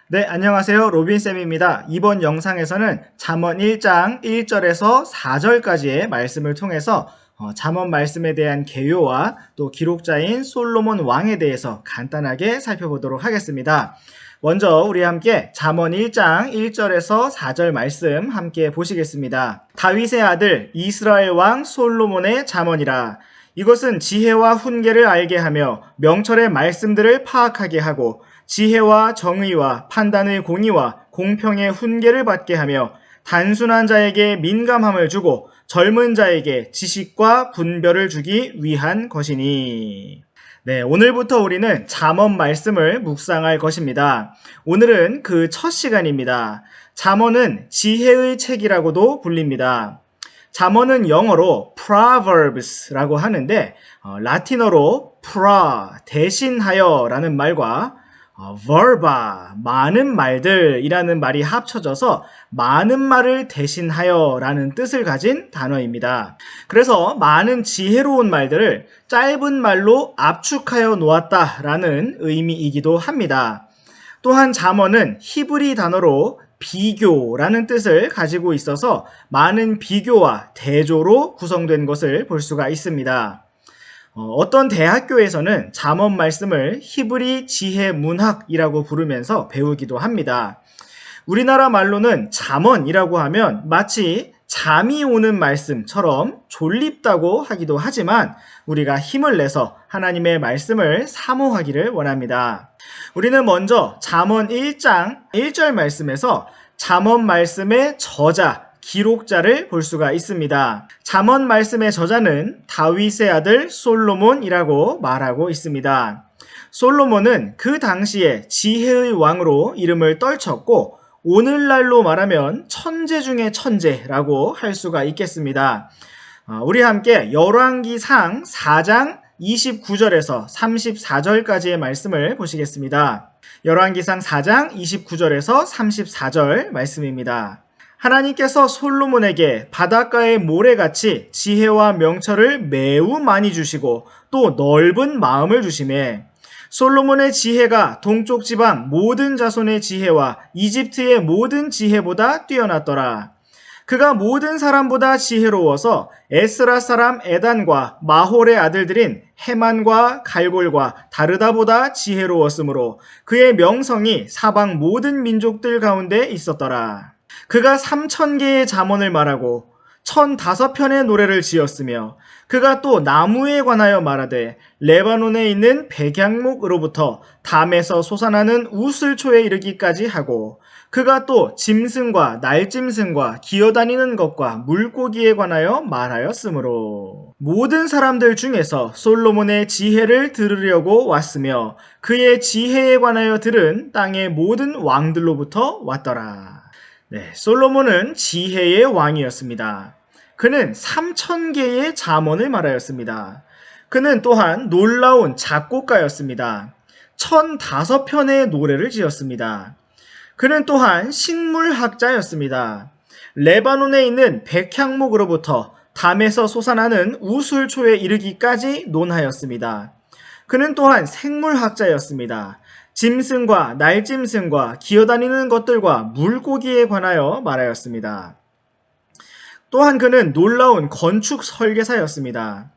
네, 안녕하세요. 로빈쌤입니다. 이번 영상에서는 잠언 1장 1절에서 4절까지의 말씀을 통해서 잠언 말씀에 대한 개요와 또 기록자인 솔로몬 왕에 대해서 간단하게 살펴보도록 하겠습니다. 먼저 우리 함께 잠언 1장 1절에서 4절 말씀 함께 보시겠습니다. 다윗의 아들 이스라엘 왕 솔로몬의 잠언이라. 이것은 지혜와 훈계를 알게 하며 명철의 말씀들을 파악하게 하고 지혜와 정의와 판단의 공의와 공평의 훈계를 받게 하며 단순한 자에게 민감함을 주고 젊은 자에게 지식과 분별을 주기 위한 것이니. 네, 오늘부터 우리는 잠언 말씀을 묵상할 것입니다. 오늘은 그 첫 시간입니다. 잠언은 지혜의 책이라고도 불립니다. 잠언은 영어로 proverbs라고 하는데 라틴어로 pra, 대신하여 라는 말과 verba, 많은 말들이라는 말이 합쳐져서 많은 말을 대신하여 라는 뜻을 가진 단어입니다. 그래서 많은 지혜로운 말들을 짧은 말로 압축하여 놓았다 라는 의미이기도 합니다. 또한 잠언은 히브리 단어로 비교라는 뜻을 가지고 있어서 많은 비교와 대조로 구성된 것을 볼 수가 있습니다. 어떤 대학교에서는 잠언 말씀을 히브리 지혜 문학이라고 부르면서 배우기도 합니다. 우리나라 말로는 잠언이라고 하면 마치 잠이 오는 말씀처럼 졸립다고 하기도 하지만 우리가 힘을 내서 하나님의 말씀을 사모하기를 원합니다. 우리는 먼저 잠언 1장 1절 말씀에서 잠언 말씀의 저자, 기록자를 볼 수가 있습니다. 잠언 말씀의 저자는 다윗의 아들 솔로몬이라고 말하고 있습니다. 솔로몬은 그 당시에 지혜의 왕으로 이름을 떨쳤고 오늘날로 말하면 천재 중의 천재라고 할 수가 있겠습니다. 우리 함께 열왕기상 4장 29절에서 34절까지의 말씀을 보시겠습니다. 열왕기상 4장 29절에서 34절 말씀입니다. 하나님께서 솔로몬에게 바닷가의 모래같이 지혜와 명철을 매우 많이 주시고 또 넓은 마음을 주시매 솔로몬의 지혜가 동쪽 지방 모든 자손의 지혜와 이집트의 모든 지혜보다 뛰어났더라. 그가 모든 사람보다 지혜로워서 에스라 사람 에단과 마홀의 아들들인 헤만과 갈골과 다르다보다 지혜로웠으므로 그의 명성이 사방 모든 민족들 가운데 있었더라. 그가 3,000개의 잠언을 말하고 1,005편의 노래를 지었으며 그가 또 나무에 관하여 말하되 레바논에 있는 백향목으로부터 담에서 솟아나는 우슬초에 이르기까지 하고 그가 또 짐승과 날짐승과 기어다니는 것과 물고기에 관하여 말하였으므로 모든 사람들 중에서 솔로몬의 지혜를 들으려고 왔으며 그의 지혜에 관하여 들은 땅의 모든 왕들로부터 왔더라. 네, 솔로몬은 지혜의 왕이었습니다. 그는 3,000개의 잠언을 말하였습니다. 그는 또한 놀라운 작곡가였습니다. 1,005편의 노래를 지었습니다. 그는 또한 식물학자였습니다. 레바논에 있는 백향목으로부터 담에서 솟아나는 우술초에 이르기까지 논하였습니다. 그는 또한 생물학자였습니다. 짐승과 날짐승과 기어다니는 것들과 물고기에 관하여 말하였습니다. 또한 그는 놀라운 건축 설계사였습니다.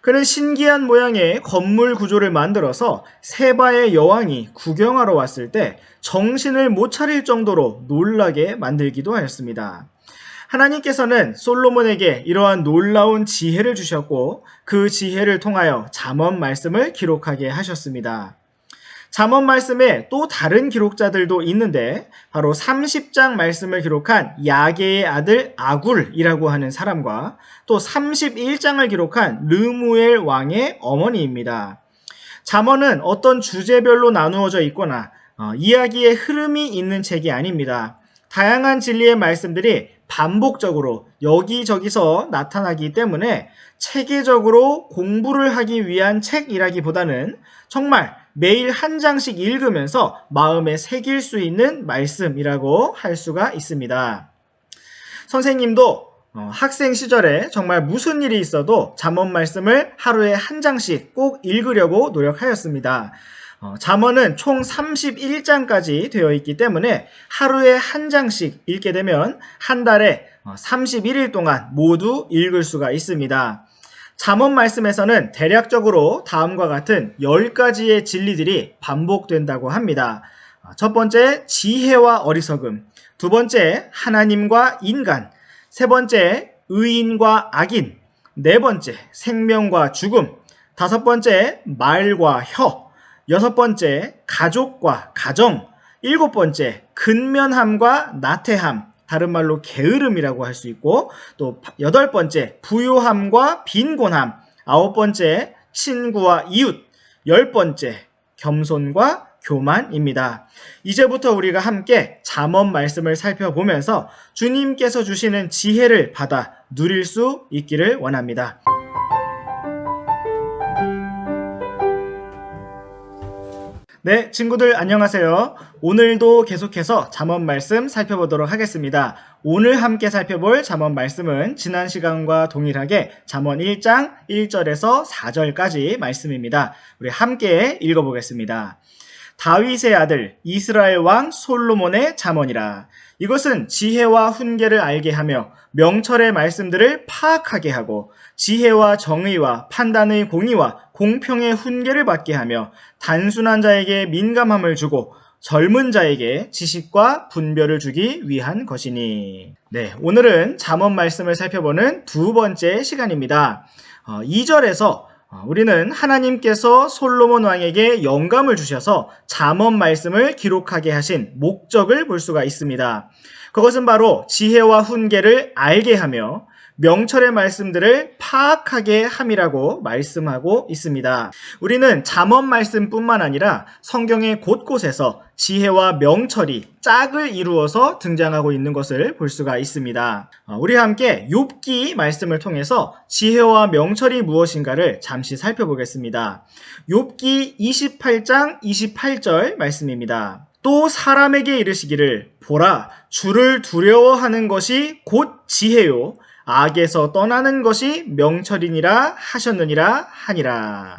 그는 신기한 모양의 건물 구조를 만들어서 세바의 여왕이 구경하러 왔을 때 정신을 못 차릴 정도로 놀라게 만들기도 하였습니다. 하나님께서는 솔로몬에게 이러한 놀라운 지혜를 주셨고 그 지혜를 통하여 잠언 말씀을 기록하게 하셨습니다. 잠언 말씀에 또 다른 기록자들도 있는데 바로 30장 말씀을 기록한 야게의 아들 아굴이라고 하는 사람과 또 31장을 기록한 르무엘 왕의 어머니입니다. 잠언은 어떤 주제별로 나누어져 있거나 이야기의 흐름이 있는 책이 아닙니다. 다양한 진리의 말씀들이 반복적으로 여기저기서 나타나기 때문에 체계적으로 공부를 하기 위한 책이라기보다는 정말 매일 한 장씩 읽으면서 마음에 새길 수 있는 말씀이라고 할 수가 있습니다. 선생님도 학생 시절에 정말 무슨 일이 있어도 잠언 말씀을 하루에 한 장씩 꼭 읽으려고 노력하였습니다. 잠언은 총 31장까지 되어 있기 때문에 하루에 한 장씩 읽게 되면 한 달에 31일 동안 모두 읽을 수가 있습니다. 잠언 말씀에서는 대략적으로 다음과 같은 10가지의 진리들이 반복된다고 합니다. 첫 번째, 지혜와 어리석음. 두 번째, 하나님과 인간. 세 번째, 의인과 악인. 네 번째, 생명과 죽음. 다섯 번째, 말과 혀. 여섯 번째, 가족과 가정. 일곱 번째, 근면함과 나태함. 다른 말로 게으름이라고 할 수 있고, 또 여덟 번째, 부요함과 빈곤함. 아홉 번째, 친구와 이웃. 열 번째, 겸손과 교만입니다. 이제부터 우리가 함께 잠언 말씀을 살펴보면서 주님께서 주시는 지혜를 받아 누릴 수 있기를 원합니다. 네, 친구들 안녕하세요. 오늘도 계속해서 잠언 말씀 살펴보도록 하겠습니다. 오늘 함께 살펴볼 잠언 말씀은 지난 시간과 동일하게 잠언 1장 1절에서 4절까지 말씀입니다. 우리 함께 읽어보겠습니다. 다윗의 아들 이스라엘 왕 솔로몬의 잠언이라. 이것은 지혜와 훈계를 알게 하며 명철의 말씀들을 파악하게 하고 지혜와 정의와 판단의 공의와 공평의 훈계를 받게 하며 단순한 자에게 민감함을 주고 젊은 자에게 지식과 분별을 주기 위한 것이니. 네, 오늘은 잠언 말씀을 살펴보는 두 번째 시간입니다. 2절에서 우리는 하나님께서 솔로몬 왕에게 영감을 주셔서 잠언 말씀을 기록하게 하신 목적을 볼 수가 있습니다. 그것은 바로 지혜와 훈계를 알게 하며 명철의 말씀들을 파악하게 함이라고 말씀하고 있습니다. 우리는 잠언 말씀뿐만 아니라 성경의 곳곳에서 지혜와 명철이 짝을 이루어서 등장하고 있는 것을 볼 수가 있습니다. 우리 함께 욥기 말씀을 통해서 지혜와 명철이 무엇인가를 잠시 살펴보겠습니다. 욥기 28장 28절 말씀입니다. 또 사람에게 이르시기를 보라, 주를 두려워하는 것이 곧 지혜요 악에서 떠나는 것이 명철이니라 하셨느니라 하니라.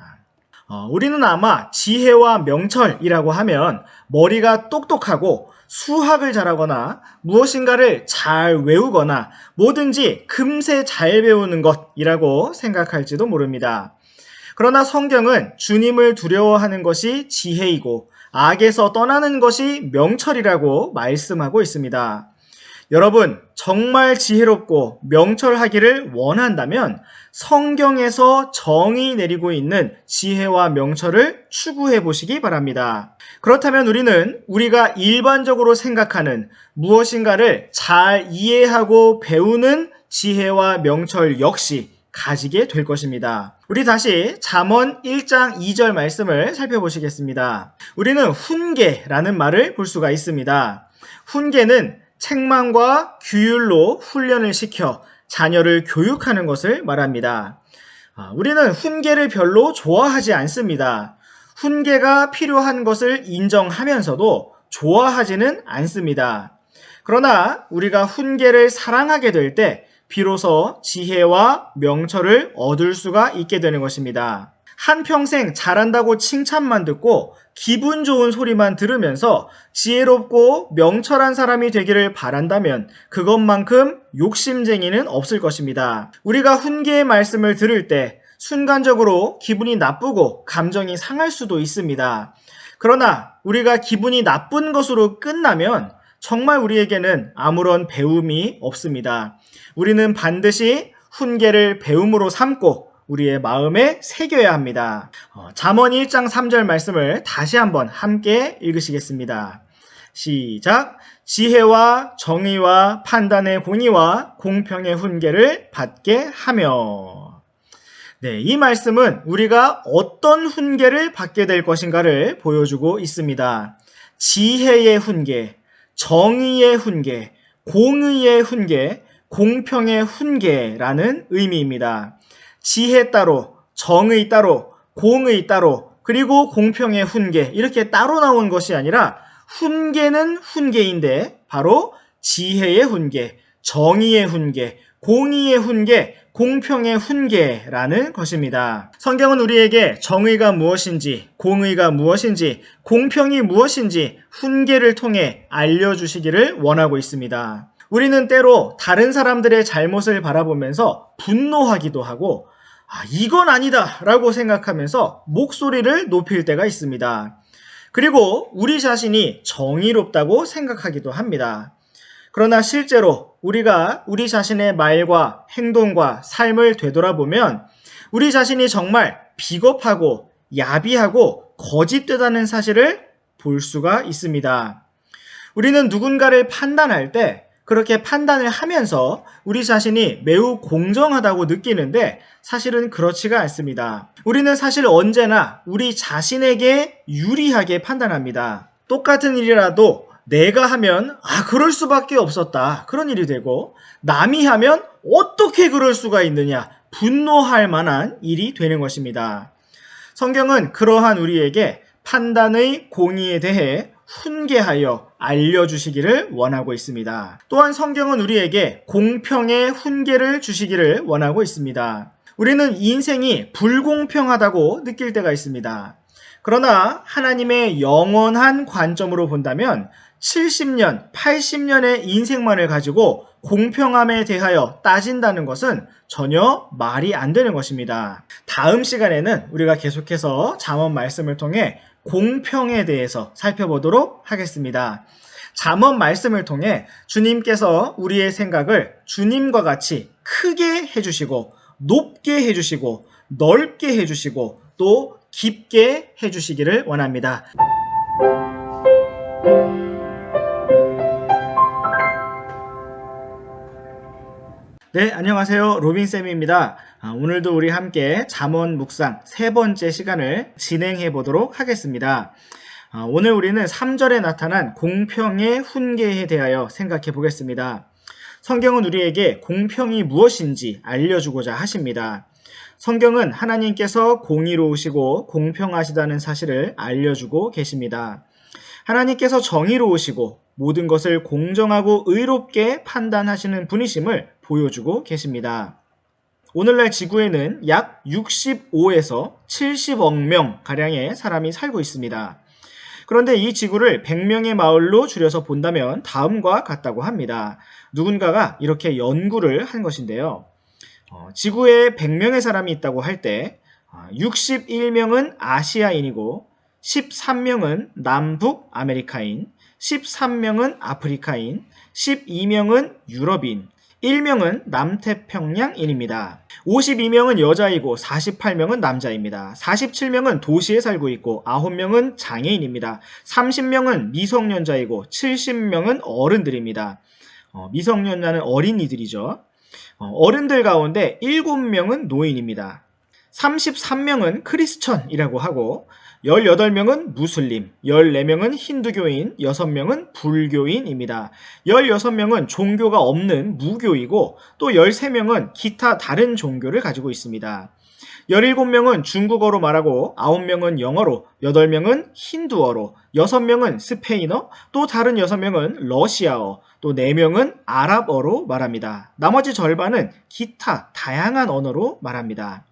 우리는 아마 지혜와 명철이라고 하면 머리가 똑똑하고 수학을 잘하거나 무엇인가를 잘 외우거나 뭐든지 금세 잘 배우는 것이라고 생각할지도 모릅니다. 그러나 성경은 주님을 두려워하는 것이 지혜이고 악에서 떠나는 것이 명철이라고 말씀하고 있습니다. 여러분, 정말 지혜롭고 명철하기를 원한다면 성경에서 정의 내리고 있는 지혜와 명철을 추구해 보시기 바랍니다. 그렇다면 우리는 우리가 일반적으로 생각하는 무엇인가를 잘 이해하고 배우는 지혜와 명철 역시 가지게 될 것입니다. 우리 다시 잠언 1장 2절 말씀을 살펴보시겠습니다. 우리는 훈계라는 말을 볼 수가 있습니다. 훈계는 책망과 규율로 훈련을 시켜 자녀를 교육하는 것을 말합니다. 우리는 훈계를 별로 좋아하지 않습니다. 훈계가 필요한 것을 인정하면서도 좋아하지는 않습니다. 그러나 우리가 훈계를 사랑하게 될 때 비로소 지혜와 명철을 얻을 수가 있게 되는 것입니다. 한평생 잘한다고 칭찬만 듣고 기분 좋은 소리만 들으면서 지혜롭고 명철한 사람이 되기를 바란다면 그것만큼 욕심쟁이는 없을 것입니다. 우리가 훈계의 말씀을 들을 때 순간적으로 기분이 나쁘고 감정이 상할 수도 있습니다. 그러나 우리가 기분이 나쁜 것으로 끝나면 정말 우리에게는 아무런 배움이 없습니다. 우리는 반드시 훈계를 배움으로 삼고 우리의 마음에 새겨야 합니다. 잠언 1장 3절 말씀을 다시 한번 함께 읽으시겠습니다. 시작. 지혜와 정의와 판단의 공의와 공평의 훈계를 받게 하며. 네, 이 말씀은 우리가 어떤 훈계를 받게 될 것인가를 보여주고 있습니다. 지혜의 훈계, 정의의 훈계, 공의의 훈계, 공평의 훈계라는 의미입니다. 지혜 따로, 정의 따로, 공의 따로, 그리고 공평의 훈계 이렇게 따로 나온 것이 아니라 훈계는 훈계인데 바로 지혜의 훈계, 정의의 훈계, 공의의 훈계, 공평의 훈계라는 것입니다. 성경은 우리에게 정의가 무엇인지, 공의가 무엇인지, 공평이 무엇인지 훈계를 통해 알려주시기를 원하고 있습니다. 우리는 때로 다른 사람들의 잘못을 바라보면서 분노하기도 하고 이건 아니다 라고 생각하면서 목소리를 높일 때가 있습니다. 그리고 우리 자신이 정의롭다고 생각하기도 합니다. 그러나 실제로 우리가 우리 자신의 말과 행동과 삶을 되돌아보면 우리 자신이 정말 비겁하고 야비하고 거짓되다는 사실을 볼 수가 있습니다. 우리는 누군가를 판단할 때 그렇게 판단을 하면서 우리 자신이 매우 공정하다고 느끼는데 사실은 그렇지가 않습니다. 우리는 사실 언제나 우리 자신에게 유리하게 판단합니다. 똑같은 일이라도 내가 하면 그럴 수밖에 없었다. 그런 일이 되고 남이 하면 어떻게 그럴 수가 있느냐. 분노할 만한 일이 되는 것입니다. 성경은 그러한 우리에게 판단의 공의에 대해 훈계하여 알려주시기를 원하고 있습니다. 또한 성경은 우리에게 공평의 훈계를 주시기를 원하고 있습니다. 우리는 인생이 불공평하다고 느낄 때가 있습니다. 그러나 하나님의 영원한 관점으로 본다면 70년, 80년의 인생만을 가지고 공평함에 대하여 따진다는 것은 전혀 말이 안 되는 것입니다. 다음 시간에는 우리가 계속해서 잠언 말씀을 통해 공평에 대해서 살펴보도록 하겠습니다. 잠언 말씀을 통해 주님께서 우리의 생각을 주님과 같이 크게 해주시고 높게 해주시고 넓게 해주시고 또 깊게 해주시기를 원합니다. 네, 안녕하세요. 로빈쌤입니다. 오늘도 우리 함께 잠언 묵상 세 번째 시간을 진행해 보도록 하겠습니다. 오늘 우리는 3절에 나타난 공평의 훈계에 대하여 생각해 보겠습니다. 성경은 우리에게 공평이 무엇인지 알려주고자 하십니다. 성경은 하나님께서 공의로우시고 공평하시다는 사실을 알려주고 계십니다. 하나님께서 정의로우시고 모든 것을 공정하고 의롭게 판단하시는 분이심을 보여주고 계십니다. 오늘날 지구에는 약 65에서 70억 명 가량의 사람이 살고 있습니다. 그런데 이 지구를 100명의 마을로 줄여서 본다면 다음과 같다고 합니다. 누군가가 이렇게 연구를 한 것인데요. 지구에 100명의 사람이 있다고 할 때 61명은 아시아인이고 13명은 남북 아메리카인, 13명은 아프리카인, 12명은 유럽인, 1명은 남태평양인입니다. 52명은 여자이고 48명은 남자입니다. 47명은 도시에 살고 있고 9명은 장애인입니다. 30명은 미성년자이고 70명은 어른들입니다. 미성년자는 어린이들이죠. 어른들 가운데 7명은 노인입니다. 33명은 크리스천이라고 하고 18명은 무슬림, 14명은 힌두교인, 6명은 불교인입니다. 16명은 종교가 없는 무교이고 또 13명은 기타 다른 종교를 가지고 있습니다. 17명은 중국어로 말하고 9명은 영어로, 8명은 힌두어로, 6명은 스페인어, 또 다른 6명은 러시아어, 또 4명은 아랍어로 말합니다. 나머지 절반은 기타 다양한 언어로 말합니다.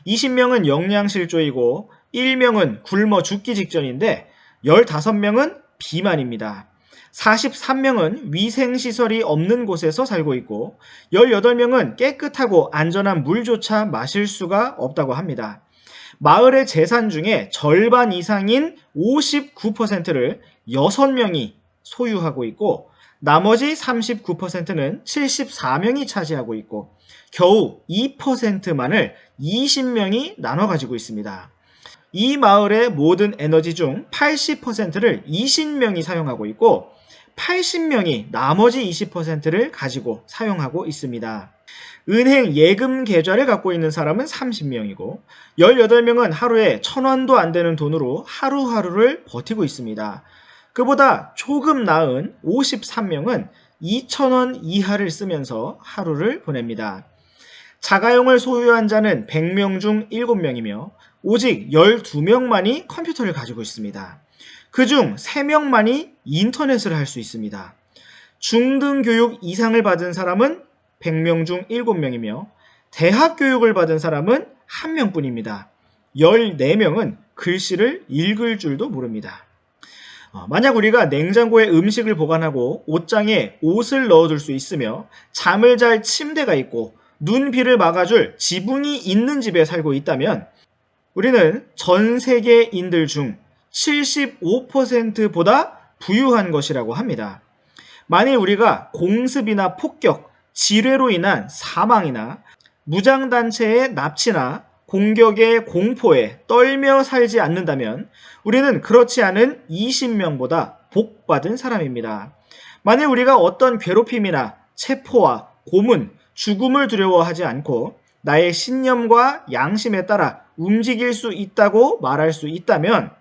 20명은 영양실조이고 1명은 굶어 죽기 직전인데 15명은 비만입니다. 43명은 위생시설이 없는 곳에서 살고 있고 18명은 깨끗하고 안전한 물조차 마실 수가 없다고 합니다. 마을의 재산 중에 절반 이상인 59%를 6명이 소유하고 있고 나머지 39%는 74명이 차지하고 있고 겨우 2%만을 20명이 나눠 가지고 있습니다. 이 마을의 모든 에너지 중 80%를 20명이 사용하고 있고 80명이 나머지 20%를 가지고 사용하고 있습니다. 은행 예금 계좌를 갖고 있는 사람은 30명이고 18명은 하루에 1,000원도 안 되는 돈으로 하루하루를 버티고 있습니다. 그보다 조금 나은 53명은 2,000원 이하를 쓰면서 하루를 보냅니다. 자가용을 소유한 자는 100명 중 7명이며 오직 12명만이 컴퓨터를 가지고 있습니다. 그중 3명만이 인터넷을 할 수 있습니다. 중등교육 이상을 받은 사람은 100명 중 7명이며 대학 교육을 받은 사람은 1명뿐입니다. 14명은 글씨를 읽을 줄도 모릅니다. 만약 우리가 냉장고에 음식을 보관하고 옷장에 옷을 넣어둘 수 있으며 잠을 잘 침대가 있고 눈, 비를 막아줄 지붕이 있는 집에 살고 있다면 우리는 전 세계인들 중 75%보다 부유한 것이라고 합니다. 만일 우리가 공습이나 폭격, 지뢰로 인한 사망이나 무장단체의 납치나 공격의 공포에 떨며 살지 않는다면 우리는 그렇지 않은 20명보다 복받은 사람입니다. 만일 우리가 어떤 괴롭힘이나 체포와 고문, 죽음을 두려워하지 않고 나의 신념과 양심에 따라 움직일 수 있다고 말할 수 있다면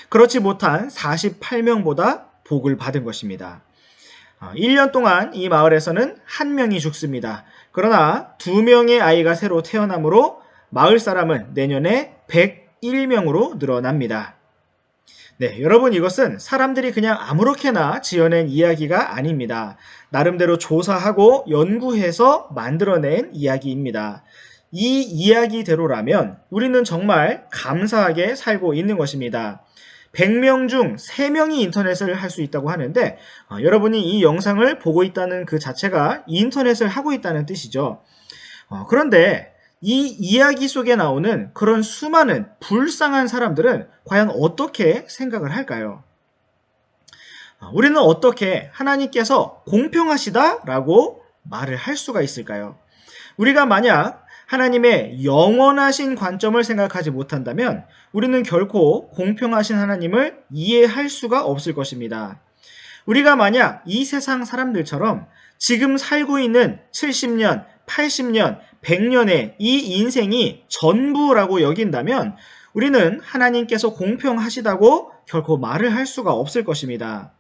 그렇지 못한 48명보다 복을 받은 것입니다. 1년 동안 이 마을에서는 1명이 죽습니다. 그러나 2명의 아이가 새로 태어나므로 마을 사람은 내년에 101명으로 늘어납니다. 네, 여러분 이것은 사람들이 그냥 아무렇게나 지어낸 이야기가 아닙니다. 나름대로 조사하고 연구해서 만들어낸 이야기입니다. 이 이야기대로라면 우리는 정말 감사하게 살고 있는 것입니다. 100명 중 3명이 인터넷을 할 수 있다고 하는데 여러분이 이 영상을 보고 있다는 그 자체가 인터넷을 하고 있다는 뜻이죠. 그런데 이 이야기 속에 나오는 그런 수많은 불쌍한 사람들은 과연 어떻게 생각을 할까요? 우리는 어떻게 하나님께서 공평하시다라고 말을 할 수가 있을까요? 우리가 만약 하나님의 영원하신 관점을 생각하지 못한다면 우리는 결코 공평하신 하나님을 이해할 수가 없을 것입니다. 우리가 만약 이 세상 사람들처럼 지금 살고 있는 70년, 80년, 100년의 이 인생이 전부라고 여긴다면 우리는 하나님께서 공평하시다고 결코 말을 할 수가 없을 것입니다.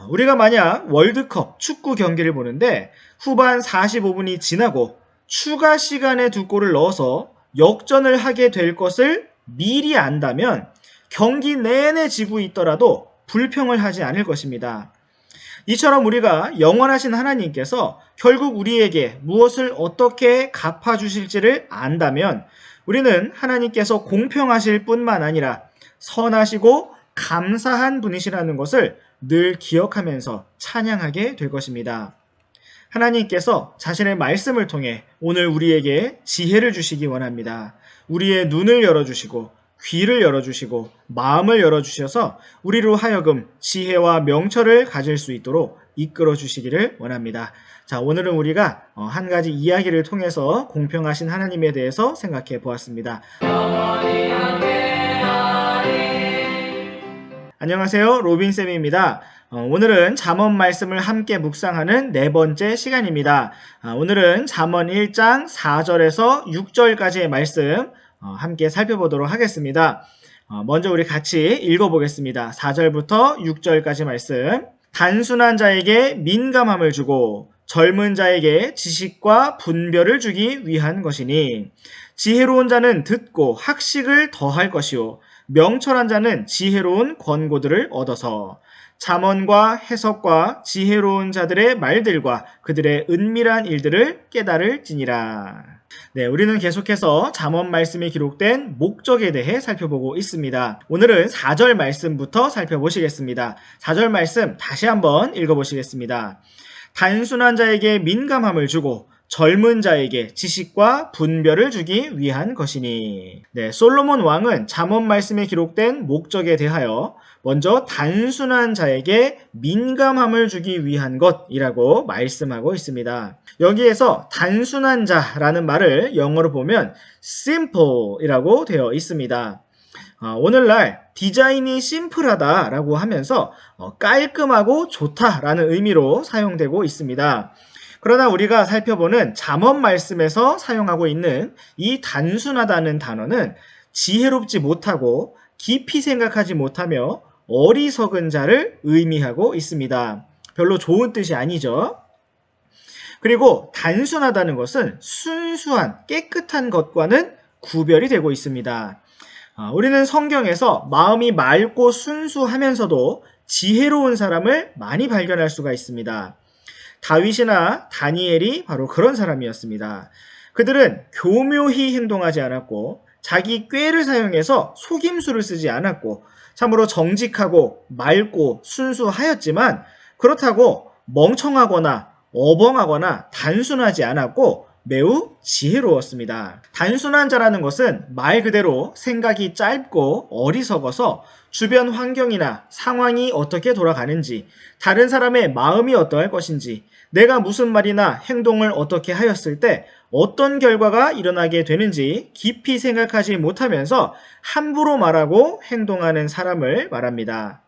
우리가 만약 월드컵 축구 경기를 보는데 후반 45분이 지나고 추가 시간에 2골을 넣어서 역전을 하게 될 것을 미리 안다면 경기 내내 지고 있더라도 불평을 하지 않을 것입니다. 이처럼 우리가 영원하신 하나님께서 결국 우리에게 무엇을 어떻게 갚아주실지를 안다면 우리는 하나님께서 공평하실 뿐만 아니라 선하시고 감사한 분이시라는 것을 늘 기억하면서 찬양하게 될 것입니다. 하나님께서 자신의 말씀을 통해 오늘 우리에게 지혜를 주시기 원합니다. 우리의 눈을 열어주시고 귀를 열어주시고 마음을 열어주셔서 우리로 하여금 지혜와 명철을 가질 수 있도록 이끌어 주시기를 원합니다. 자, 오늘은 우리가 한 가지 이야기를 통해서 공평하신 하나님에 대해서 생각해 보았습니다. 안녕하세요, 로빈쌤입니다. 오늘은 잠언 말씀을 함께 묵상하는 4번째 시간입니다. 오늘은 잠언 1장 4절에서 6절까지의 말씀 함께 살펴보도록 하겠습니다. 먼저 우리 같이 읽어보겠습니다. 4절부터 6절까지 말씀. 단순한 자에게 민감함을 주고 젊은 자에게 지식과 분별을 주기 위한 것이니 지혜로운 자는 듣고 학식을 더할 것이요 명철한 자는 지혜로운 권고들을 얻어서 잠언과 해석과 지혜로운 자들의 말들과 그들의 은밀한 일들을 깨달을지니라. 네, 우리는 계속해서 잠언 말씀이 기록된 목적에 대해 살펴보고 있습니다. 오늘은 4절 말씀부터 살펴보시겠습니다. 4절 말씀 다시 한번 읽어보시겠습니다. 단순한 자에게 민감함을 주고 젊은 자에게 지식과 분별을 주기 위한 것이니. 네, 솔로몬 왕은 잠언 말씀에 기록된 목적에 대하여 먼저 단순한 자에게 민감함을 주기 위한 것이라고 말씀하고 있습니다. 여기에서 단순한 자라는 말을 영어로 보면 simple이라고 되어 있습니다. 오늘날 디자인이 심플하다라고 하면서 깔끔하고 좋다라는 의미로 사용되고 있습니다. 그러나 우리가 살펴보는 잠언 말씀에서 사용하고 있는 이 단순하다는 단어는 지혜롭지 못하고 깊이 생각하지 못하며 어리석은 자를 의미하고 있습니다. 별로 좋은 뜻이 아니죠. 그리고 단순하다는 것은 순수한 깨끗한 것과는 구별이 되고 있습니다. 우리는 성경에서 마음이 맑고 순수하면서도 지혜로운 사람을 많이 발견할 수가 있습니다. 다윗이나 다니엘이 바로 그런 사람이었습니다. 그들은 교묘히 행동하지 않았고 자기 꾀를 사용해서 속임수를 쓰지 않았고 참으로 정직하고 맑고 순수하였지만 그렇다고 멍청하거나 어벙하거나 단순하지 않았고 매우 지혜로웠습니다. 단순한 자라는 것은 말 그대로 생각이 짧고 어리석어서 주변 환경이나 상황이 어떻게 돌아가는지, 다른 사람의 마음이 어떠할 것인지, 내가 무슨 말이나 행동을 어떻게 하였을 때 어떤 결과가 일어나게 되는지 깊이 생각하지 못하면서 함부로 말하고 행동하는 사람을 말합니다.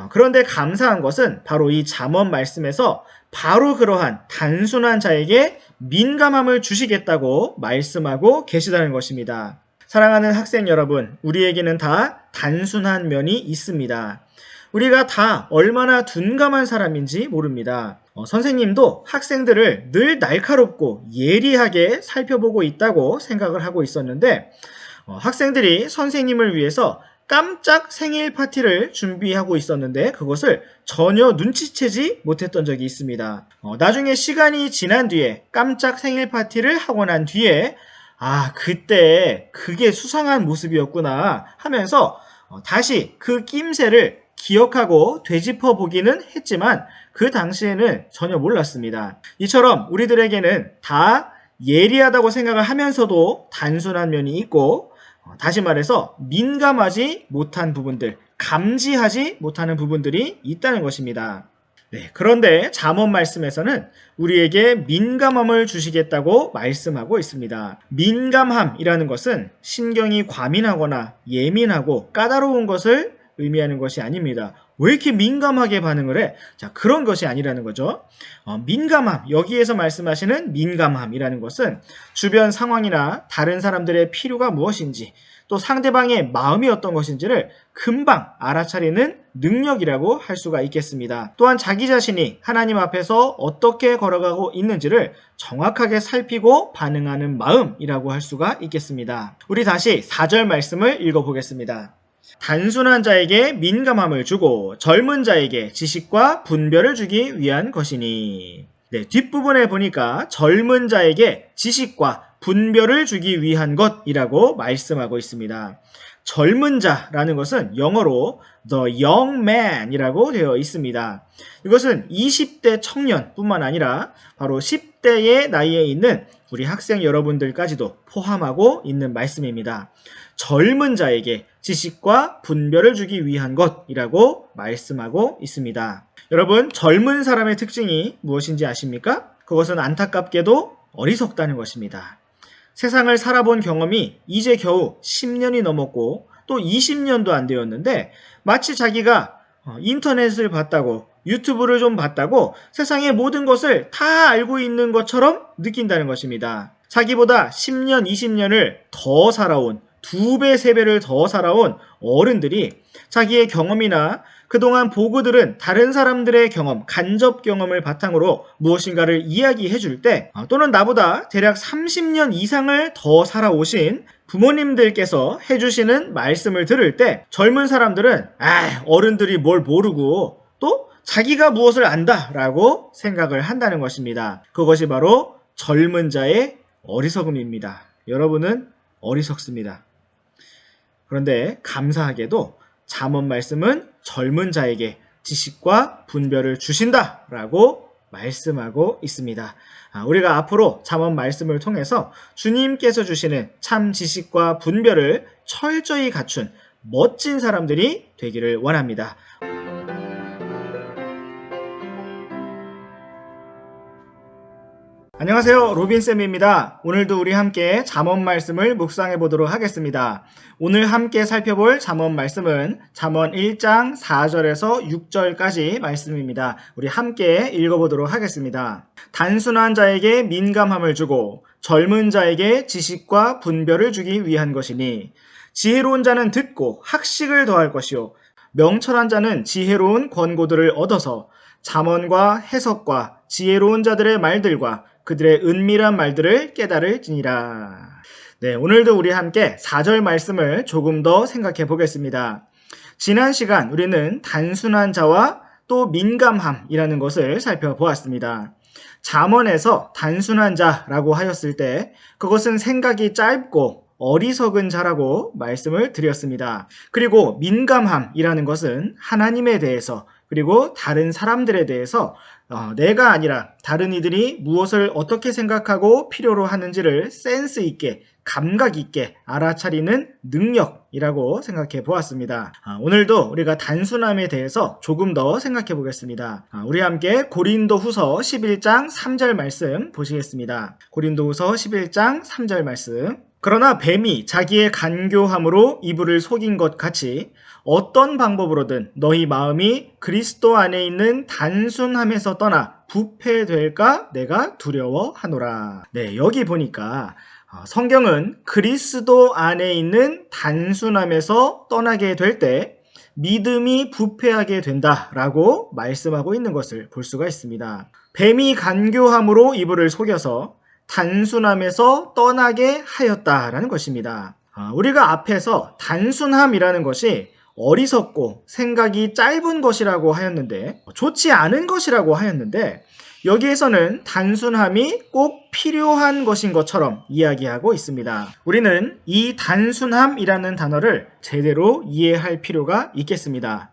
그런데 감사한 것은 바로 이 잠언 말씀에서 바로 그러한 단순한 자에게 민감함을 주시겠다고 말씀하고 계시다는 것입니다. 사랑하는 학생 여러분, 우리에게는 다 단순한 면이 있습니다. 우리가 다 얼마나 둔감한 사람인지 모릅니다. 선생님도 학생들을 늘 날카롭고 예리하게 살펴보고 있다고 생각을 하고 있었는데 학생들이 선생님을 위해서 깜짝 생일 파티를 준비하고 있었는데 그것을 전혀 눈치채지 못했던 적이 있습니다. 나중에 시간이 지난 뒤에 깜짝 생일 파티를 하고 난 뒤에 그때 그게 수상한 모습이었구나 하면서 다시 그 낌새를 기억하고 되짚어 보기는 했지만 그 당시에는 전혀 몰랐습니다. 이처럼 우리들에게는 다 예리하다고 생각을 하면서도 단순한 면이 있고 다시 말해서 민감하지 못한 부분들, 감지하지 못하는 부분들이 있다는 것입니다. 네, 그런데 잠언 말씀에서는 우리에게 민감함을 주시겠다고 말씀하고 있습니다. 민감함이라는 것은 신경이 과민하거나 예민하고 까다로운 것을 의미하는 것이 아닙니다. 왜 이렇게 민감하게 반응을 해? 자, 그런 것이 아니라는 거죠. 민감함, 여기에서 말씀하시는 민감함이라는 것은 주변 상황이나 다른 사람들의 필요가 무엇인지 또 상대방의 마음이 어떤 것인지를 금방 알아차리는 능력이라고 할 수가 있겠습니다. 또한 자기 자신이 하나님 앞에서 어떻게 걸어가고 있는지를 정확하게 살피고 반응하는 마음이라고 할 수가 있겠습니다. 우리 다시 4절 말씀을 읽어보겠습니다. 단순한 자에게 민감함을 주고 젊은 자에게 지식과 분별을 주기 위한 것이니. 네, 뒷부분에 보니까 젊은 자에게 지식과 분별을 주기 위한 것이라고 말씀하고 있습니다. 젊은 자라는 것은 영어로 the young man이라고 되어 있습니다. 이것은 20대 청년뿐만 아니라 바로 10대의 나이에 있는 우리 학생 여러분들까지도 포함하고 있는 말씀입니다. 젊은 자에게 지식과 분별을 주기 위한 것이라고 말씀하고 있습니다. 여러분, 젊은 사람의 특징이 무엇인지 아십니까? 그것은 안타깝게도 어리석다는 것입니다. 세상을 살아본 경험이 이제 겨우 10년이 넘었고 또 20년도 안 되었는데 마치 자기가 인터넷을 봤다고 유튜브를 좀 봤다고 세상의 모든 것을 다 알고 있는 것처럼 느낀다는 것입니다. 자기보다 10년, 20년을 더 살아온 2배, 3배를 더 살아온 어른들이 자기의 경험이나 그동안 보고 들은 다른 사람들의 경험, 간접 경험을 바탕으로 무엇인가를 이야기해 줄 때 또는 나보다 대략 30년 이상을 더 살아오신 부모님들께서 해주시는 말씀을 들을 때 젊은 사람들은 어른들이 뭘 모르고 또 자기가 무엇을 안다라고 생각을 한다는 것입니다. 그것이 바로 젊은 자의 어리석음입니다. 여러분은 어리석습니다. 그런데 감사하게도 잠언 말씀은 젊은 자에게 지식과 분별을 주신다라고 말씀하고 있습니다. 우리가 앞으로 잠언 말씀을 통해서 주님께서 주시는 참 지식과 분별을 철저히 갖춘 멋진 사람들이 되기를 원합니다. 안녕하세요, 로빈쌤입니다. 오늘도 우리 함께 잠언 말씀을 묵상해 보도록 하겠습니다. 오늘 함께 살펴볼 잠언 말씀은 잠언 1장 4절에서 6절까지 말씀입니다. 우리 함께 읽어보도록 하겠습니다. 단순한 자에게 민감함을 주고 젊은 자에게 지식과 분별을 주기 위한 것이니 지혜로운 자는 듣고 학식을 더할 것이요 명철한 자는 지혜로운 권고들을 얻어서 잠언과 해석과 지혜로운 자들의 말들과 그들의 은밀한 말들을 깨달을지니라. 네, 오늘도 우리 함께 4절 말씀을 조금 더 생각해 보겠습니다. 지난 시간 우리는 단순한 자와 또 민감함이라는 것을 살펴보았습니다. 잠언에서 단순한 자라고 하였을 때 그것은 생각이 짧고 어리석은 자라고 말씀을 드렸습니다. 그리고 민감함이라는 것은 하나님에 대해서 그리고 다른 사람들에 대해서 내가 아니라 다른 이들이 무엇을 어떻게 생각하고 필요로 하는지를 센스 있게 감각 있게 알아차리는 능력이라고 생각해 보았습니다. 오늘도 우리가 단순함에 대해서 조금 더 생각해 보겠습니다. 우리 함께 고린도후서 11장 3절 말씀 보시겠습니다. 고린도후서 11장 3절 말씀. 그러나 뱀이 자기의 간교함으로 이불을 속인 것 같이 어떤 방법으로든 너희 마음이 그리스도 안에 있는 단순함에서 떠나 부패될까 내가 두려워하노라. 네, 여기 보니까 성경은 그리스도 안에 있는 단순함에서 떠나게 될 때 믿음이 부패하게 된다라고 말씀하고 있는 것을 볼 수가 있습니다. 뱀이 간교함으로 이불을 속여서 단순함에서 떠나게 하였다라는 것입니다. 우리가 앞에서 단순함이라는 것이 어리석고 생각이 짧은 것이라고 하였는데 좋지 않은 것이라고 하였는데 여기에서는 단순함이 꼭 필요한 것인 것처럼 이야기하고 있습니다. 우리는 이 단순함이라는 단어를 제대로 이해할 필요가 있겠습니다.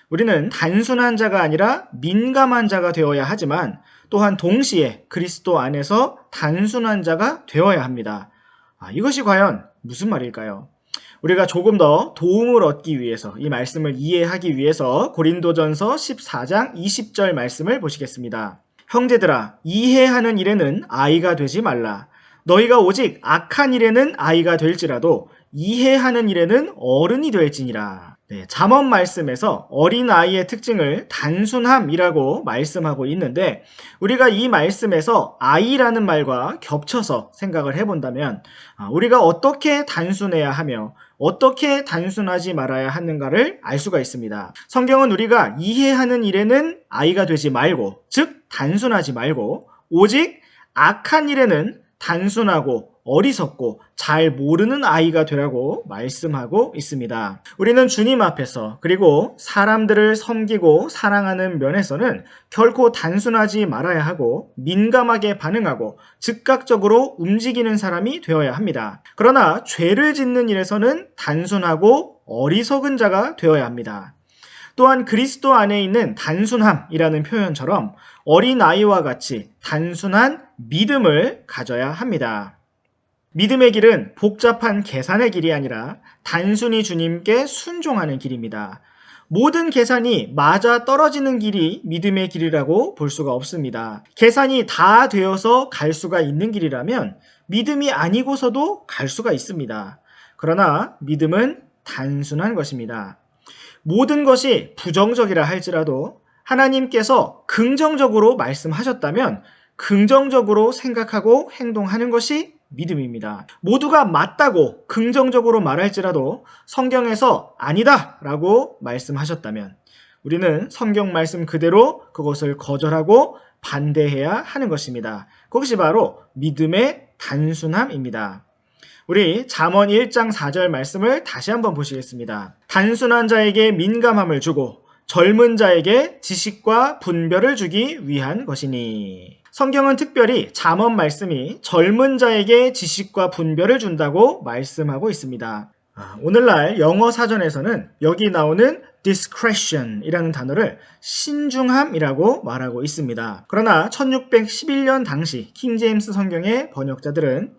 우리는 단순한 자가 아니라 민감한 자가 되어야 하지만 또한 동시에 그리스도 안에서 단순한 자가 되어야 합니다. 이것이 과연 무슨 말일까요? 우리가 조금 더 도움을 얻기 위해서 이 말씀을 이해하기 위해서 고린도전서 14장 20절 말씀을 보시겠습니다. 형제들아, 이해하는 일에는 아이가 되지 말라. 너희가 오직 악한 일에는 아이가 될지라도 이해하는 일에는 어른이 될지니라. 잠언 말씀에서 어린아이의 특징을 단순함이라고 말씀하고 있는데 우리가 이 말씀에서 아이라는 말과 겹쳐서 생각을 해본다면 우리가 어떻게 단순해야 하며 어떻게 단순하지 말아야 하는가를 알 수가 있습니다. 성경은 우리가 이해하는 일에는 아이가 되지 말고 즉 단순하지 말고 오직 악한 일에는 단순하고 어리석고 잘 모르는 아이가 되라고 말씀하고 있습니다. 우리는 주님 앞에서 그리고 사람들을 섬기고 사랑하는 면에서는 결코 단순하지 말아야 하고 민감하게 반응하고 즉각적으로 움직이는 사람이 되어야 합니다. 그러나 죄를 짓는 일에서는 단순하고 어리석은 자가 되어야 합니다. 또한 그리스도 안에 있는 단순함이라는 표현처럼 어린아이와 같이 단순한 믿음을 가져야 합니다. 믿음의 길은 복잡한 계산의 길이 아니라 단순히 주님께 순종하는 길입니다. 모든 계산이 맞아 떨어지는 길이 믿음의 길이라고 볼 수가 없습니다. 계산이 다 되어서 갈 수가 있는 길이라면 믿음이 아니고서도 갈 수가 있습니다. 그러나 믿음은 단순한 것입니다. 모든 것이 부정적이라 할지라도 하나님께서 긍정적으로 말씀하셨다면 긍정적으로 생각하고 행동하는 것이 믿음입니다. 모두가 맞다고 긍정적으로 말할지라도 성경에서 아니다 라고 말씀하셨다면 우리는 성경 말씀 그대로 그것을 거절하고 반대해야 하는 것입니다. 그것이 바로 믿음의 단순함입니다. 우리 잠언 1장 4절 말씀을 다시 한번 보시겠습니다. 단순한 자에게 민감함을 주고 젊은 자에게 지식과 분별을 주기 위한 것이니. 성경은 특별히 잠언 말씀이 젊은 자에게 지식과 분별을 준다고 말씀하고 있습니다. 오늘날 영어 사전에서는 여기 나오는 discretion이라는 단어를 신중함이라고 말하고 있습니다. 그러나 1611년 당시 킹제임스 성경의 번역자들은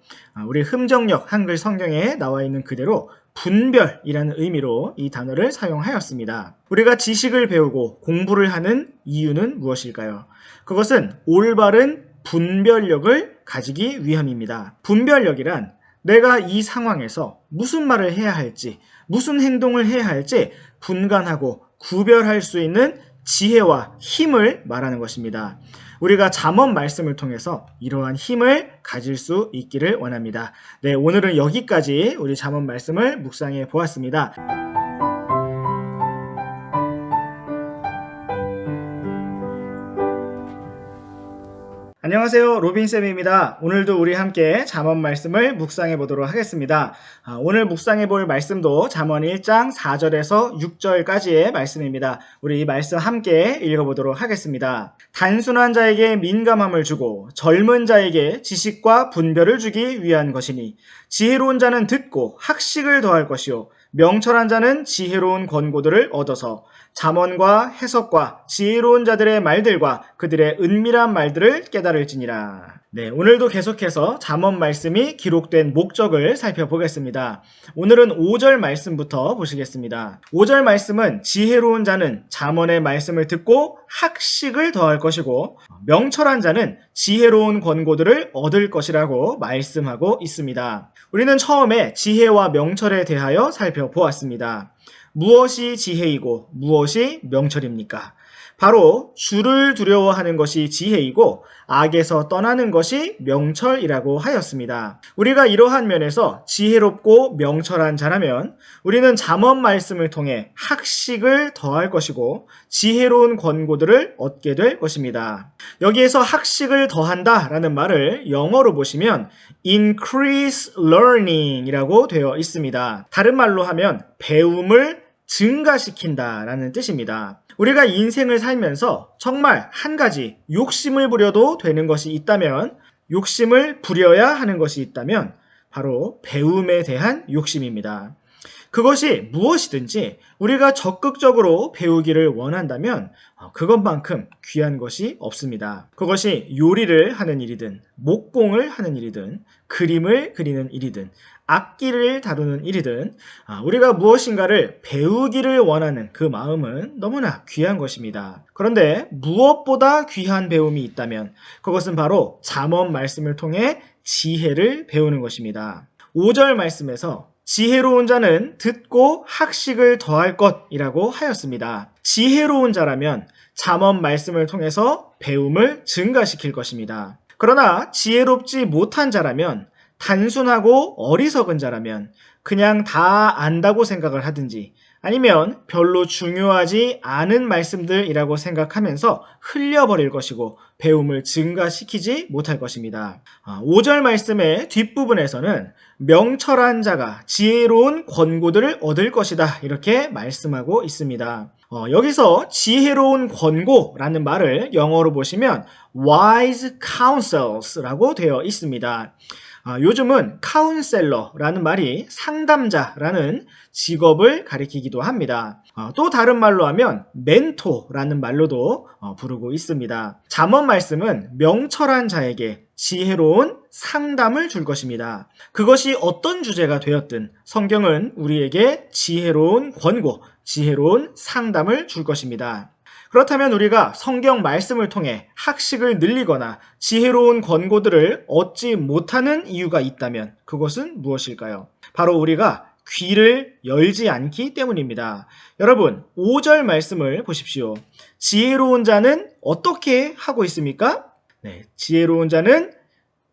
우리 흠정역 한글 성경에 나와 있는 그대로 분별이라는 의미로 이 단어를 사용하였습니다. 우리가 지식을 배우고 공부를 하는 이유는 무엇일까요? 그것은 올바른 분별력을 가지기 위함입니다. 분별력이란 내가 이 상황에서 무슨 말을 해야 할지, 무슨 행동을 해야 할지 분간하고 구별할 수 있는 지혜와 힘을 말하는 것입니다. 우리가 잠언 말씀을 통해서 이러한 힘을 가질 수 있기를 원합니다. 네, 오늘은 여기까지 우리 잠언 말씀을 묵상해 보았습니다. 안녕하세요. 로빈쌤입니다. 오늘도 우리 함께 잠언 말씀을 묵상해 보도록 하겠습니다. 오늘 묵상해 볼 말씀도 잠언 1장 4절에서 6절까지의 말씀입니다. 우리 이 말씀 함께 읽어보도록 하겠습니다. 단순한 자에게 민감함을 주고 젊은 자에게 지식과 분별을 주기 위한 것이니 지혜로운 자는 듣고 학식을 더할 것이요 명철한 자는 지혜로운 권고들을 얻어서 잠언과 해석과 지혜로운 자들의 말들과 그들의 은밀한 말들을 깨달을지니라. 네, 오늘도 계속해서 잠언 말씀이 기록된 목적을 살펴보겠습니다. 오늘은 5절 말씀부터 보시겠습니다. 5절 말씀은 지혜로운 자는 잠언의 말씀을 듣고 학식을 더할 것이고 명철한 자는 지혜로운 권고들을 얻을 것이라고 말씀하고 있습니다. 우리는 처음에 지혜와 명철에 대하여 살펴보았습니다. 무엇이 지혜이고 무엇이 명철입니까? 바로 주를 두려워하는 것이 지혜이고 악에서 떠나는 것이 명철이라고 하였습니다. 우리가 이러한 면에서 지혜롭고 명철한 자라면 우리는 잠언 말씀을 통해 학식을 더할 것이고 지혜로운 권고들을 얻게 될 것입니다. 여기에서 학식을 더한다 라는 말을 영어로 보시면 increase learning 이라고 되어 있습니다. 다른 말로 하면 배움을 증가시킨다 라는 뜻입니다. 우리가 인생을 살면서 정말 한 가지 욕심을 부려도 되는 것이 있다면, 욕심을 부려야 하는 것이 있다면 바로 배움에 대한 욕심입니다. 그것이 무엇이든지 우리가 적극적으로 배우기를 원한다면 그것만큼 귀한 것이 없습니다. 그것이 요리를 하는 일이든 목공을 하는 일이든 그림을 그리는 일이든 악기를 다루는 일이든 우리가 무엇인가를 배우기를 원하는 그 마음은 너무나 귀한 것입니다. 그런데 무엇보다 귀한 배움이 있다면 그것은 바로 잠언 말씀을 통해 지혜를 배우는 것입니다. 5절 말씀에서 지혜로운 자는 듣고 학식을 더할 것이라고 하였습니다. 지혜로운 자라면 잠언 말씀을 통해서 배움을 증가시킬 것입니다. 그러나 지혜롭지 못한 자라면 단순하고 어리석은 자라면 그냥 다 안다고 생각을 하든지 아니면 별로 중요하지 않은 말씀들이라고 생각하면서 흘려버릴 것이고 배움을 증가시키지 못할 것입니다. 5절 말씀의 뒷부분에서는 명철한 자가 지혜로운 권고들을 얻을 것이다 이렇게 말씀하고 있습니다. 여기서 지혜로운 권고라는 말을 영어로 보시면 wise counsels라고 되어 있습니다. 요즘은 카운셀러라는 말이 상담자라는 직업을 가리키기도 합니다. 또 다른 말로 하면 멘토라는 말로도 부르고 있습니다. 잠언 말씀은 명철한 자에게 지혜로운 상담을 줄 것입니다. 그것이 어떤 주제가 되었든 성경은 우리에게 지혜로운 권고, 지혜로운 상담을 줄 것입니다. 그렇다면 우리가 성경 말씀을 통해 학식을 늘리거나 지혜로운 권고들을 얻지 못하는 이유가 있다면 그것은 무엇일까요? 바로 우리가 귀를 열지 않기 때문입니다. 여러분, 5절 말씀을 보십시오. 지혜로운 자는 어떻게 하고 있습니까? 네, 지혜로운 자는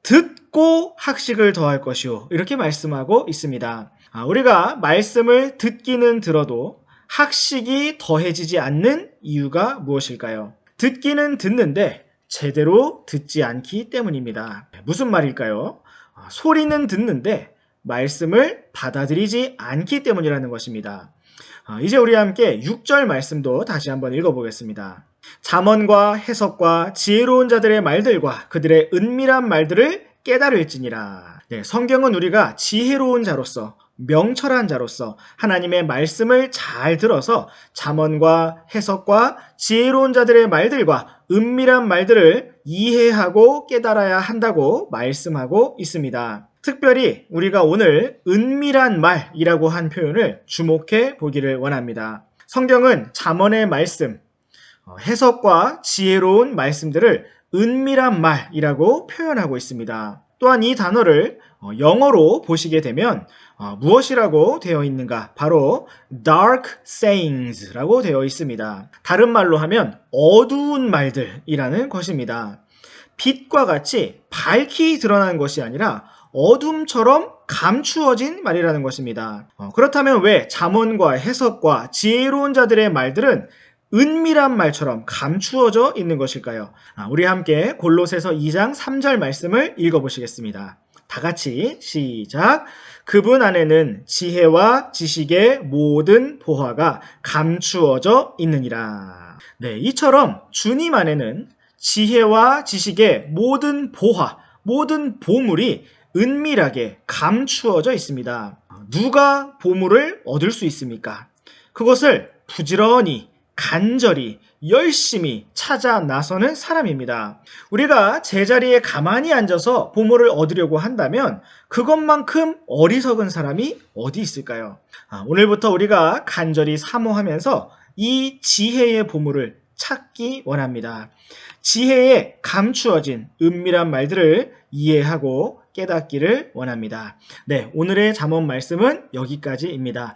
듣고 학식을 더할 것이요. 이렇게 말씀하고 있습니다. 우리가 말씀을 듣기는 들어도 학식이 더해지지 않는 이유가 무엇일까요? 듣기는 듣는데 제대로 듣지 않기 때문입니다. 무슨 말일까요? 소리는 듣는데 말씀을 받아들이지 않기 때문이라는 것입니다. 이제 우리 함께 6절 말씀도 다시 한번 읽어보겠습니다. 잠언과 해석과 지혜로운 자들의 말들과 그들의 은밀한 말들을 깨달을지니라. 네, 성경은 우리가 지혜로운 자로서 명철한 자로서 하나님의 말씀을 잘 들어서 잠언과 해석과 지혜로운 자들의 말들과 은밀한 말들을 이해하고 깨달아야 한다고 말씀하고 있습니다. 특별히 우리가 오늘 은밀한 말이라고 한 표현을 주목해 보기를 원합니다. 성경은 잠언의 말씀, 해석과 지혜로운 말씀들을 은밀한 말이라고 표현하고 있습니다. 또한 이 단어를 영어로 보시게 되면 무엇이라고 되어 있는가? 바로 dark sayings라고 되어 있습니다. 다른 말로 하면 어두운 말들이라는 것입니다. 빛과 같이 밝히 드러난 것이 아니라 어둠처럼 감추어진 말이라는 것입니다. 그렇다면 왜 잠언과 해석과 지혜로운 자들의 말들은 은밀한 말처럼 감추어져 있는 것일까요? 우리 함께 골로새서 2장 3절 말씀을 읽어보시겠습니다. 다 같이 시작. 그분 안에는 지혜와 지식의 모든 보화가 감추어져 있느니라. 네, 이처럼 주님 안에는 지혜와 지식의 모든 보화, 모든 보물이 은밀하게 감추어져 있습니다. 누가 보물을 얻을 수 있습니까? 그것을 부지런히, 간절히, 열심히 찾아 나서는 사람입니다. 우리가 제자리에 가만히 앉아서 보물을 얻으려고 한다면 그것만큼 어리석은 사람이 어디 있을까요? 오늘부터 우리가 간절히 사모하면서 이 지혜의 보물을 찾기 원합니다. 지혜에 감추어진 은밀한 말들을 이해하고 깨닫기를 원합니다. 네, 오늘의 잠언 말씀은 여기까지입니다.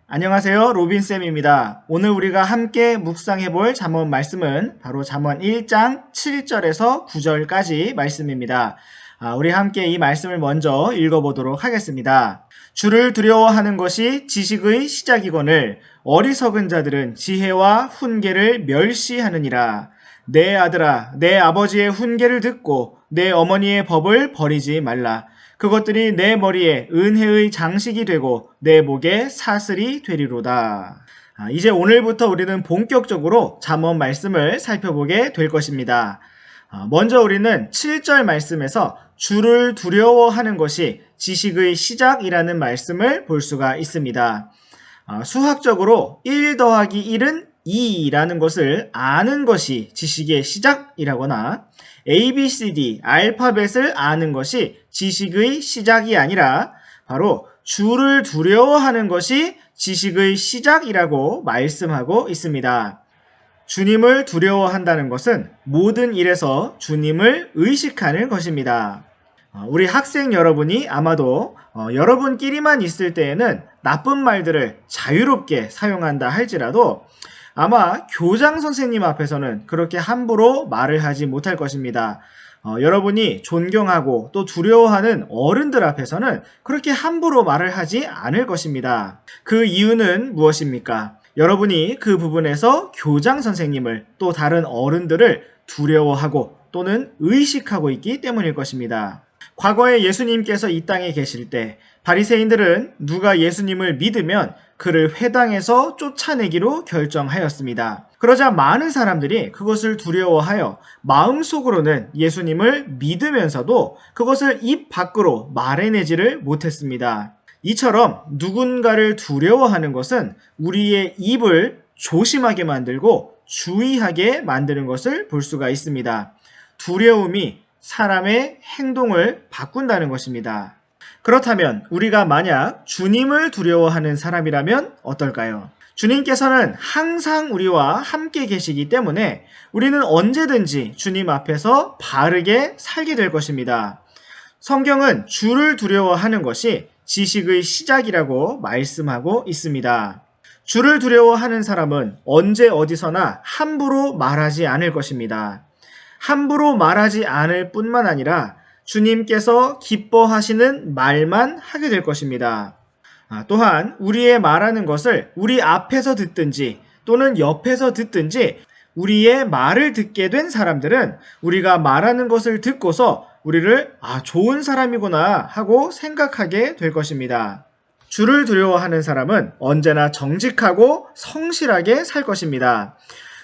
안녕하세요, 로빈쌤입니다. 오늘 우리가 함께 묵상해볼 잠언 말씀은 바로 잠언 1장 7절에서 9절까지 말씀입니다. 우리 함께 이 말씀을 먼저 읽어보도록 하겠습니다. 주를 두려워하는 것이 지식의 시작이거늘 어리석은 자들은 지혜와 훈계를 멸시하느니라. 내 아들아, 내 아버지의 훈계를 듣고 내 어머니의 법을 버리지 말라. 그것들이 내 머리에 은혜의 장식이 되고 내 목에 사슬이 되리로다. 이제 오늘부터 우리는 본격적으로 잠언 말씀을 살펴보게 될 것입니다. 먼저 우리는 7절 말씀에서 주를 두려워하는 것이 지식의 시작이라는 말씀을 볼 수가 있습니다. 수학적으로 1 더하기 1은 2라는 것을 아는 것이 지식의 시작이라거나 ABCD, 알파벳을 아는 것이 지식의 시작이 아니라 바로 주를 두려워하는 것이 지식의 시작이라고 말씀하고 있습니다. 주님을 두려워한다는 것은 모든 일에서 주님을 의식하는 것입니다. 우리 학생 여러분이 아마도 여러분끼리만 있을 때에는 나쁜 말들을 자유롭게 사용한다 할지라도 아마 교장 선생님 앞에서는 그렇게 함부로 말을 하지 못할 것입니다. 여러분이 존경하고 또 두려워하는 어른들 앞에서는 그렇게 함부로 말을 하지 않을 것입니다. 그 이유는 무엇입니까? 여러분이 그 부분에서 교장 선생님을 또 다른 어른들을 두려워하고 또는 의식하고 있기 때문일 것입니다. 과거에 예수님께서 이 땅에 계실 때 바리새인들은 누가 예수님을 믿으면 그를 회당에서 쫓아내기로 결정하였습니다. 그러자 많은 사람들이 그것을 두려워하여 마음속으로는 예수님을 믿으면서도 그것을 입 밖으로 말해내지를 못했습니다. 이처럼 누군가를 두려워하는 것은 우리의 입을 조심하게 만들고 주의하게 만드는 것을 볼 수가 있습니다. 두려움이 사람의 행동을 바꾼다는 것입니다. 그렇다면 우리가 만약 주님을 두려워하는 사람이라면 어떨까요? 주님께서는 항상 우리와 함께 계시기 때문에 우리는 언제든지 주님 앞에서 바르게 살게 될 것입니다. 성경은 주를 두려워하는 것이 지식의 시작이라고 말씀하고 있습니다. 주를 두려워하는 사람은 언제 어디서나 함부로 말하지 않을 것입니다. 함부로 말하지 않을 뿐만 아니라 주님께서 기뻐하시는 말만 하게 될 것입니다. 또한 우리의 말하는 것을 우리 앞에서 듣든지 또는 옆에서 듣든지 우리의 말을 듣게 된 사람들은 우리가 말하는 것을 듣고서 우리를 좋은 사람이구나 하고 생각하게 될 것입니다. 주를 두려워하는 사람은 언제나 정직하고 성실하게 살 것입니다.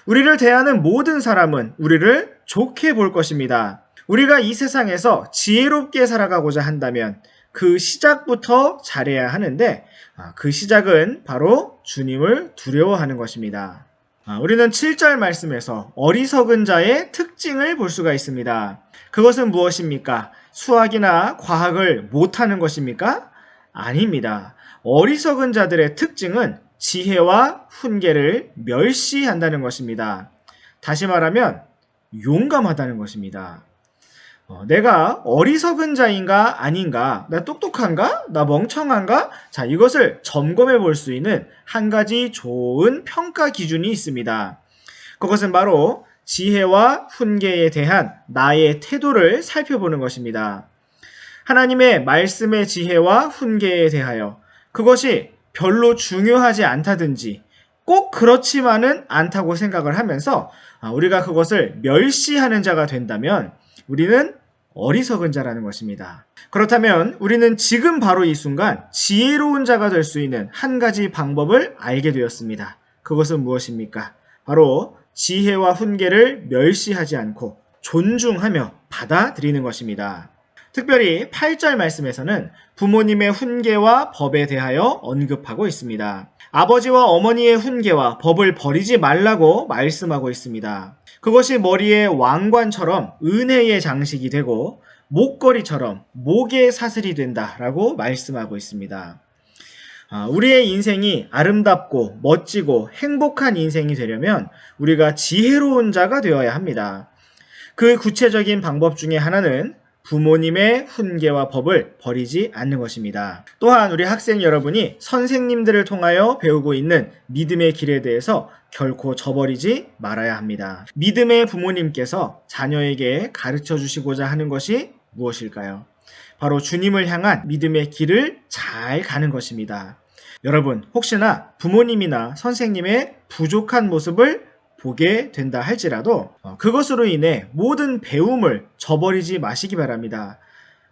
우리를 대하는 모든 사람은 우리를 좋게 볼 것입니다. 우리가 이 세상에서 지혜롭게 살아가고자 한다면 그 시작부터 잘해야 하는데 그 시작은 바로 주님을 두려워하는 것입니다. 우리는 7절 말씀에서 어리석은 자의 특징을 볼 수가 있습니다. 그것은 무엇입니까? 수학이나 과학을 못하는 것입니까? 아닙니다. 어리석은 자들의 특징은 지혜와 훈계를 멸시한다는 것입니다. 다시 말하면 용감하다는 것입니다. 내가 어리석은 자인가 아닌가, 나 똑똑한가, 나 멍청한가? 자, 이것을 점검해 볼 수 있는 한 가지 좋은 평가 기준이 있습니다. 그것은 바로 지혜와 훈계에 대한 나의 태도를 살펴보는 것입니다. 하나님의 말씀의 지혜와 훈계에 대하여 그것이 별로 중요하지 않다든지 꼭 그렇지만은 않다고 생각을 하면서 우리가 그것을 멸시하는 자가 된다면 우리는 어리석은 자라는 것입니다. 그렇다면 우리는 지금 바로 이 순간 지혜로운 자가 될 수 있는 한 가지 방법을 알게 되었습니다. 그것은 무엇입니까? 바로 지혜와 훈계를 멸시하지 않고 존중하며 받아들이는 것입니다. 특별히 8절 말씀에서는 부모님의 훈계와 법에 대하여 언급하고 있습니다. 아버지와 어머니의 훈계와 법을 버리지 말라고 말씀하고 있습니다. 그것이 머리에 왕관처럼 은혜의 장식이 되고 목걸이처럼 목의 사슬이 된다라고 말씀하고 있습니다. 우리의 인생이 아름답고 멋지고 행복한 인생이 되려면 우리가 지혜로운 자가 되어야 합니다. 그 구체적인 방법 중에 하나는 부모님의 훈계와 법을 버리지 않는 것입니다. 또한 우리 학생 여러분이 선생님들을 통하여 배우고 있는 믿음의 길에 대해서 결코 저버리지 말아야 합니다. 믿음의 부모님께서 자녀에게 가르쳐 주시고자 하는 것이 무엇일까요? 바로 주님을 향한 믿음의 길을 잘 가는 것입니다. 여러분, 혹시나 부모님이나 선생님의 부족한 모습을 보게 된다 할지라도 그것으로 인해 모든 배움을 저버리지 마시기 바랍니다.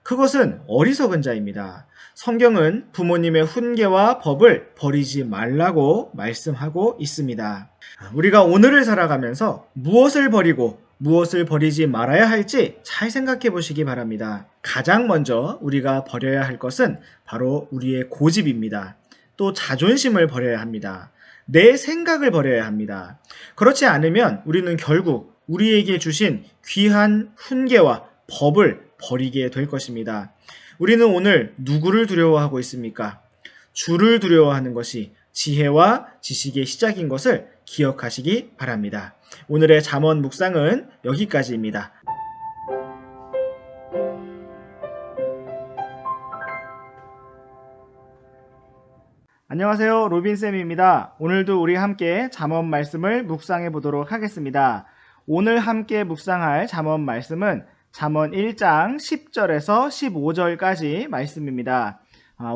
그것은 어리석은 자입니다. 성경은 부모님의 훈계와 법을 버리지 말라고 말씀하고 있습니다. 우리가 오늘을 살아가면서 무엇을 버리고 무엇을 버리지 말아야 할지 잘 생각해 보시기 바랍니다. 가장 먼저 우리가 버려야 할 것은 바로 우리의 고집입니다. 또 자존심을 버려야 합니다. 내 생각을 버려야 합니다. 그렇지 않으면 우리는 결국 우리에게 주신 귀한 훈계와 법을 버리게 될 것입니다. 우리는 오늘 누구를 두려워하고 있습니까? 주를 두려워하는 것이 지혜와 지식의 시작인 것을 기억하시기 바랍니다. 오늘의 잠언 묵상은 여기까지입니다. 안녕하세요. 로빈쌤입니다. 오늘도 우리 함께 잠언 말씀을 묵상해 보도록 하겠습니다. 오늘 함께 묵상할 잠언 말씀은 잠언 1장 10절에서 15절까지 말씀입니다.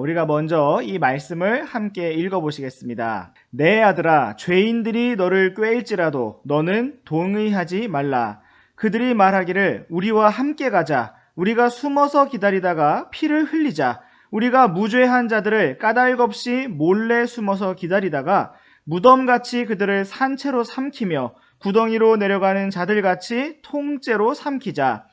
우리가 먼저 이 말씀을 함께 읽어보시겠습니다. 내 아들아, 죄인들이 너를 꾀일지라도 너는 동의하지 말라. 그들이 말하기를 우리와 함께 가자. 우리가 숨어서 기다리다가 피를 흘리자. 우리가 무죄한 자들을 까닭없이 몰래 숨어서 기다리다가 무덤같이 그들을 산채로 삼키며 구덩이로 내려가는 자들같이 통째로 삼키자.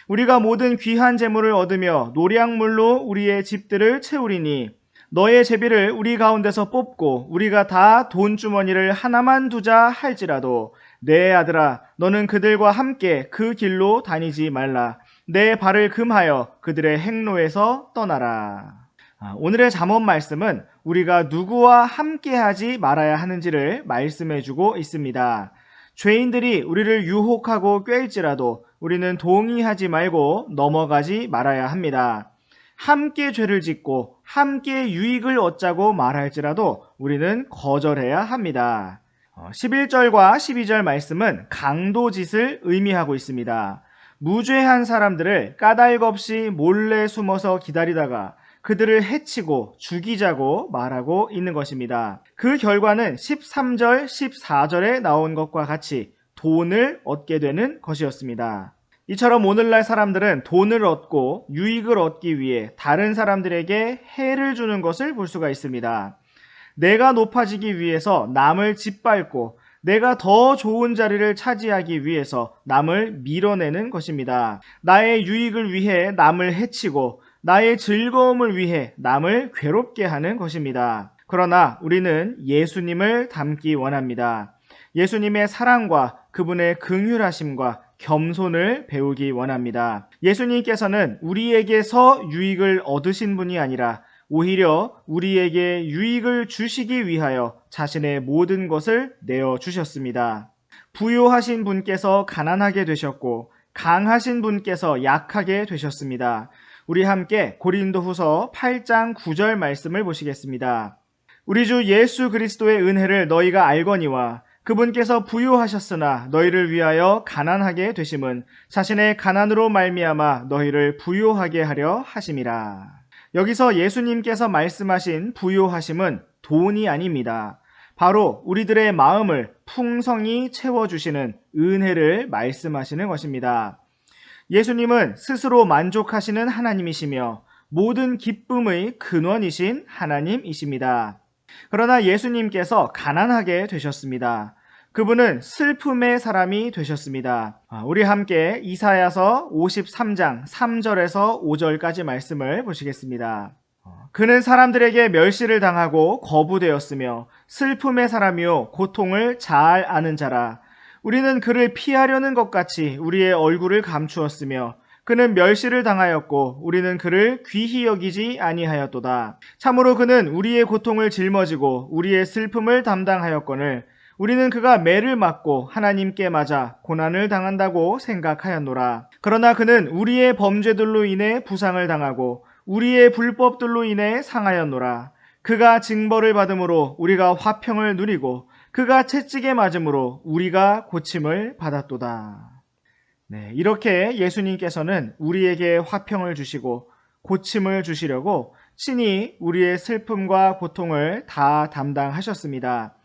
우리가 모든 귀한 재물을 얻으며 노량물로 우리의 집들을 채우리니 너의 제비를 우리 가운데서 뽑고 우리가 다 돈주머니를 하나만 두자 할지라도 내 아들아, 너는 그들과 함께 그 길로 다니지 말라. 내 발을 금하여 그들의 행로에서 떠나라. 오늘의 잠언 말씀은 우리가 누구와 함께하지 말아야 하는지를 말씀해주고 있습니다. 죄인들이 우리를 유혹하고 꾀일지라도 우리는 동의하지 말고 넘어가지 말아야 합니다. 함께 죄를 짓고 함께 유익을 얻자고 말할지라도 우리는 거절해야 합니다. 11절과 12절 말씀은 강도짓을 의미하고 있습니다. 무죄한 사람들을 까닭없이 몰래 숨어서 기다리다가 그들을 해치고 죽이자고 말하고 있는 것입니다. 그 결과는 13절, 14절에 나온 것과 같이 돈을 얻게 되는 것이었습니다. 이처럼 오늘날 사람들은 돈을 얻고 유익을 얻기 위해 다른 사람들에게 해를 주는 것을 볼 수가 있습니다. 내가 높아지기 위해서 남을 짓밟고 내가 더 좋은 자리를 차지하기 위해서 남을 밀어내는 것입니다. 나의 유익을 위해 남을 해치고 나의 즐거움을 위해 남을 괴롭게 하는 것입니다. 그러나 우리는 예수님을 닮기 원합니다. 예수님의 사랑과 그분의 긍휼하심과 겸손을 배우기 원합니다. 예수님께서는 우리에게서 유익을 얻으신 분이 아니라 오히려 우리에게 유익을 주시기 위하여 자신의 모든 것을 내어주셨습니다. 부요하신 분께서 가난하게 되셨고 강하신 분께서 약하게 되셨습니다. 우리 함께 고린도후서 8장 9절 말씀을 보시겠습니다. 우리 주 예수 그리스도의 은혜를 너희가 알거니와 그분께서 부유하셨으나 너희를 위하여 가난하게 되심은 자신의 가난으로 말미암아 너희를 부유하게 하려 하심이라. 여기서 예수님께서 말씀하신 부유하심은 돈이 아닙니다. 바로 우리들의 마음을 풍성히 채워주시는 은혜를 말씀하시는 것입니다. 예수님은 스스로 만족하시는 하나님이시며 모든 기쁨의 근원이신 하나님이십니다. 그러나 예수님께서 가난하게 되셨습니다. 그분은 슬픔의 사람이 되셨습니다. 우리 함께 이사야서 53장 3절에서 5절까지 말씀을 보시겠습니다. 그는 사람들에게 멸시를 당하고 거부되었으며 슬픔의 사람이요 고통을 잘 아는 자라. 우리는 그를 피하려는 것 같이 우리의 얼굴을 감추었으며 그는 멸시를 당하였고 우리는 그를 귀히 여기지 아니하였도다. 참으로 그는 우리의 고통을 짊어지고 우리의 슬픔을 담당하였거늘 우리는 그가 매를 맞고 하나님께 맞아 고난을 당한다고 생각하였노라. 그러나 그는 우리의 범죄들로 인해 부상을 당하고 우리의 불법들로 인해 상하였노라. 그가 징벌을 받음으로 우리가 화평을 누리고 그가 채찍에 맞음으로 우리가 고침을 받았도다. 네, 이렇게 예수님께서는 우리에게 화평을 주시고 고침을 주시려고 친히 우리의 슬픔과 고통을 다 담당하셨습니다.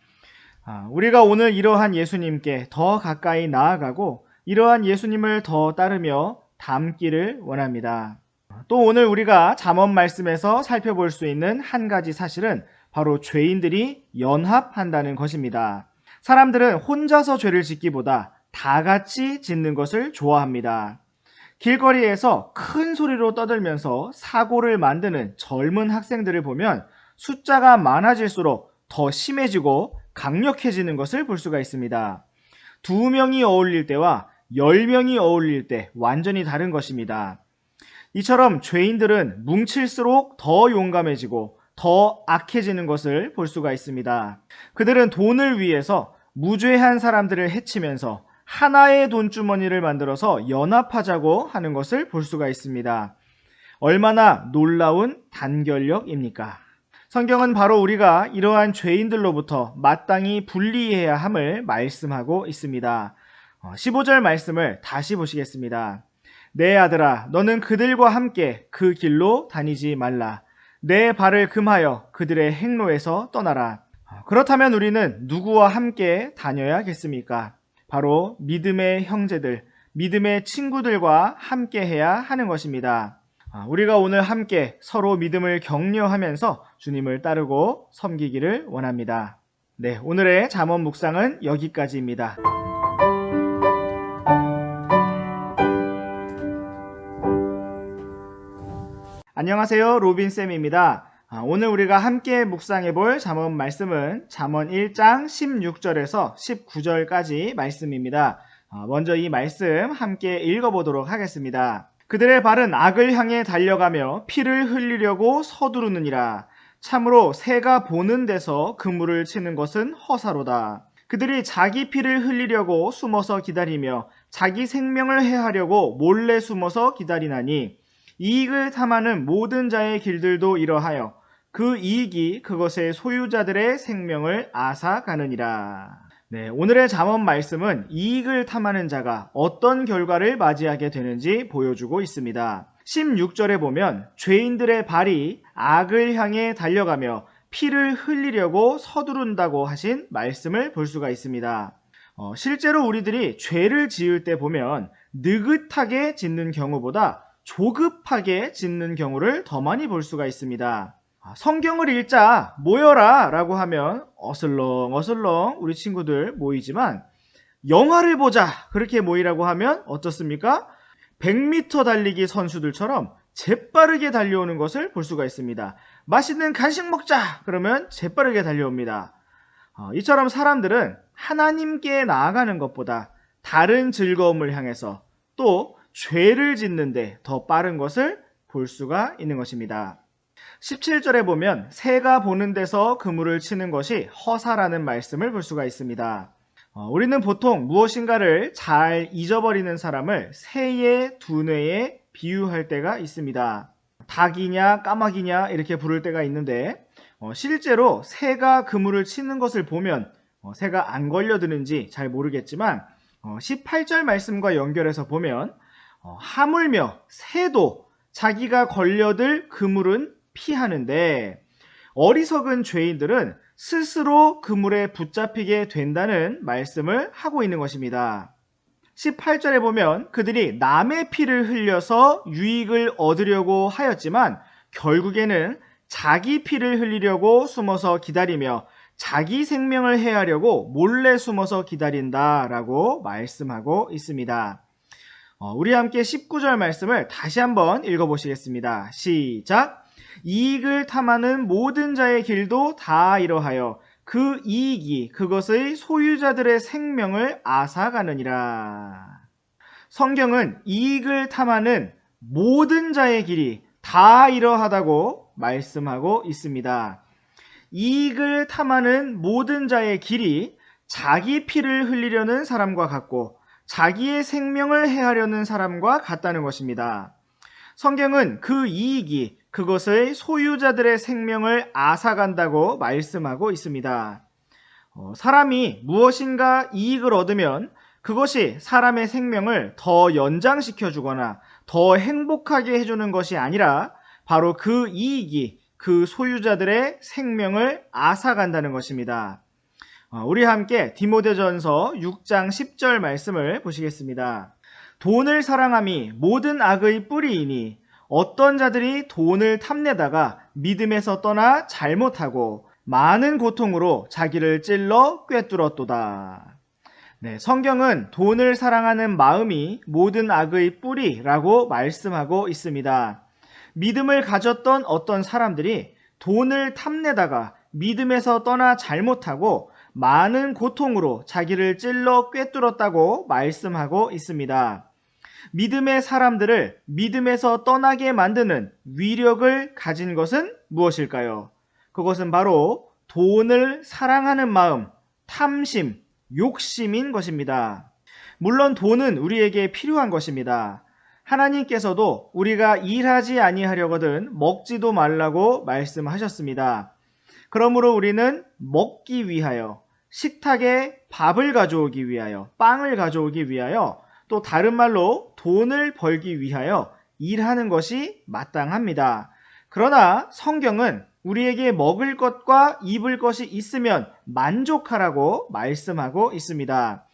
우리가 오늘 이러한 예수님께 더 가까이 나아가고 이러한 예수님을 더 따르며 닮기를 원합니다. 또 오늘 우리가 잠언 말씀에서 살펴볼 수 있는 한 가지 사실은 바로 죄인들이 연합한다는 것입니다. 사람들은 혼자서 죄를 짓기보다 다 같이 짓는 것을 좋아합니다. 길거리에서 큰 소리로 떠들면서 사고를 만드는 젊은 학생들을 보면 숫자가 많아질수록 더 심해지고 강력해지는 것을 볼 수가 있습니다. 2명이 어울릴 때와 10명이 어울릴 때 완전히 다른 것입니다. 이처럼 죄인들은 뭉칠수록 더 용감해지고 더 악해지는 것을 볼 수가 있습니다. 그들은 돈을 위해서 무죄한 사람들을 해치면서 하나의 돈주머니를 만들어서 연합하자고 하는 것을 볼 수가 있습니다. 얼마나 놀라운 단결력입니까? 성경은 바로 우리가 이러한 죄인들로부터 마땅히 분리해야 함을 말씀하고 있습니다. 15절 말씀을 다시 보시겠습니다. 내 아들아, 너는 그들과 함께 그 길로 다니지 말라. 내 발을 금하여 그들의 행로에서 떠나라. 그렇다면 우리는 누구와 함께 다녀야겠습니까? 바로 믿음의 형제들, 믿음의 친구들과 함께 해야 하는 것입니다. 우리가 오늘 함께 서로 믿음을 격려하면서 주님을 따르고 섬기기를 원합니다. 네, 오늘의 잠언 묵상은 여기까지입니다. 안녕하세요, 로빈쌤입니다. 오늘 우리가 함께 묵상해 볼 잠언 말씀은 잠언 1장 16절에서 19절까지 말씀입니다. 먼저 이 말씀 함께 읽어보도록 하겠습니다. 그들의 발은 악을 향해 달려가며 피를 흘리려고 서두르느니라. 참으로 새가 보는 데서 그물을 치는 것은 허사로다. 그들이 자기 피를 흘리려고 숨어서 기다리며 자기 생명을 해하려고 몰래 숨어서 기다리나니 이익을 탐하는 모든 자의 길들도 이러하여 그 이익이 그것의 소유자들의 생명을 앗아가느니라. 네, 오늘의 잠언 말씀은 이익을 탐하는 자가 어떤 결과를 맞이하게 되는지 보여주고 있습니다. 16절에 보면 죄인들의 발이 악을 향해 달려가며 피를 흘리려고 서두른다고 하신 말씀을 볼 수가 있습니다. 실제로 우리들이 죄를 지을 때 보면 느긋하게 짓는 경우보다 조급하게 짓는 경우를 더 많이 볼 수가 있습니다. 성경을 읽자, 모여라 라고 하면 어슬렁어슬렁 우리 친구들 모이지만 영화를 보자 그렇게 모이라고 하면 어떻습니까? 100m 달리기 선수들처럼 재빠르게 달려오는 것을 볼 수가 있습니다. 맛있는 간식 먹자 그러면 재빠르게 달려옵니다. 이처럼 사람들은 하나님께 나아가는 것보다 다른 즐거움을 향해서 또 죄를 짓는데 더 빠른 것을 볼 수가 있는 것입니다. 17절에 보면 새가 보는 데서 그물을 치는 것이 허사라는 말씀을 볼 수가 있습니다. 우리는 보통 무엇인가를 잘 잊어버리는 사람을 새의 두뇌에 비유할 때가 있습니다. 닭이냐 까마귀냐 이렇게 부를 때가 있는데 실제로 새가 그물을 치는 것을 보면 새가 안 걸려드는지 잘 모르겠지만 18절 말씀과 연결해서 보면 하물며 새도 자기가 걸려들 그물은 피하는데 어리석은 죄인들은 스스로 그물에 붙잡히게 된다는 말씀을 하고 있는 것입니다. 18절에 보면 그들이 남의 피를 흘려서 유익을 얻으려고 하였지만 결국에는 자기 피를 흘리려고 숨어서 기다리며 자기 생명을 해하려고 몰래 숨어서 기다린다라고 말씀하고 있습니다. 우리 함께 19절 말씀을 다시 한번 읽어보시겠습니다. 시작! 이익을 탐하는 모든 자의 길도 다 이러하여 그 이익이 그것의 소유자들의 생명을 앗아가느니라. 성경은 이익을 탐하는 모든 자의 길이 다 이러하다고 말씀하고 있습니다. 이익을 탐하는 모든 자의 길이 자기 피를 흘리려는 사람과 같고 자기의 생명을 해하려는 사람과 같다는 것입니다. 성경은 그 이익이 그것의 소유자들의 생명을 앗아간다고 말씀하고 있습니다. 사람이 무엇인가 이익을 얻으면 그것이 사람의 생명을 더 연장시켜 주거나 더 행복하게 해주는 것이 아니라 바로 그 이익이 그 소유자들의 생명을 앗아간다는 것입니다. 우리 함께 디모데전서 6장 10절 말씀을 보시겠습니다. 돈을 사랑함이 모든 악의 뿌리이니 어떤 자들이 돈을 탐내다가 믿음에서 떠나 잘못하고 많은 고통으로 자기를 찔러 꿰뚫었도다. 성경은 돈을 사랑하는 마음이 모든 악의 뿌리라고 말씀하고 있습니다. 믿음을 가졌던 어떤 사람들이 돈을 탐내다가 믿음에서 떠나 잘못하고 많은 고통으로 자기를 찔러 꿰뚫었다고 말씀하고 있습니다. 믿음의 사람들을 믿음에서 떠나게 만드는 위력을 가진 것은 무엇일까요? 그것은 바로 돈을 사랑하는 마음, 탐심, 욕심인 것입니다. 물론 돈은 우리에게 필요한 것입니다. 하나님께서도 우리가 일하지 아니하려거든 먹지도 말라고 말씀하셨습니다. 그러므로 우리는 먹기 위하여, 식탁에 밥을 가져오기 위하여, 빵을 가져오기 위하여, 또 다른 말로 돈을 벌기 위하여 일하는 것이 마땅합니다. 그러나 성경은 우리에게 먹을 것과 입을 것이 있으면 만족하라고 말씀하고 있습니다.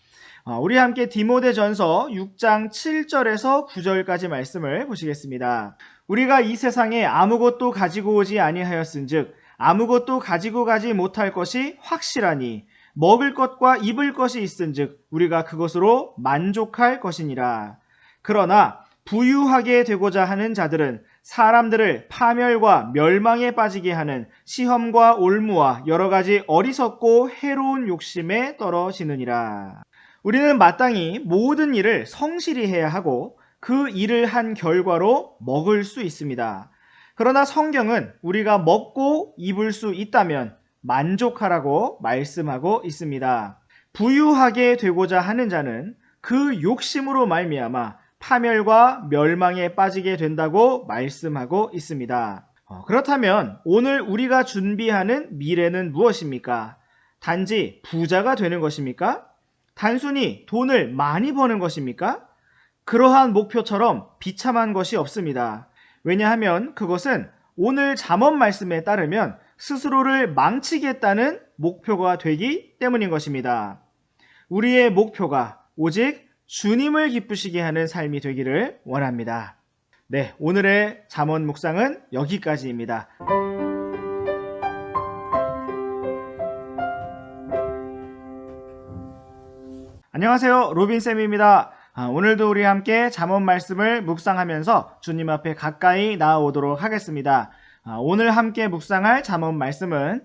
우리 함께 디모데전서 6장 7절에서 9절까지 말씀을 보시겠습니다. 우리가 이 세상에 아무것도 가지고 오지 아니하였은즉 아무것도 가지고 가지 못할 것이 확실하니 먹을 것과 입을 것이 있은즉 우리가 그것으로 만족할 것이니라. 그러나 부유하게 되고자 하는 자들은 사람들을 파멸과 멸망에 빠지게 하는 시험과 올무와 여러 가지 어리석고 해로운 욕심에 떨어지느니라. 우리는 마땅히 모든 일을 성실히 해야 하고 그 일을 한 결과로 먹을 수 있습니다. 그러나 성경은 우리가 먹고 입을 수 있다면 만족하라고 말씀하고 있습니다. 부유하게 되고자 하는 자는 그 욕심으로 말미암아 파멸과 멸망에 빠지게 된다고 말씀하고 있습니다. 그렇다면 오늘 우리가 준비하는 미래는 무엇입니까? 단지 부자가 되는 것입니까? 단순히 돈을 많이 버는 것입니까? 그러한 목표처럼 비참한 것이 없습니다. 왜냐하면 그것은 오늘 잠언 말씀에 따르면 스스로를 망치겠다는 목표가 되기 때문인 것입니다. 우리의 목표가 오직 주님을 기쁘시게 하는 삶이 되기를 원합니다. 오늘의 잠언 묵상은 여기까지입니다. 안녕하세요, 로빈쌤입니다. 오늘도 우리 함께 잠언 말씀을 묵상하면서 주님 앞에 가까이 나아오도록 하겠습니다. 오늘 함께 묵상할 잠언 말씀은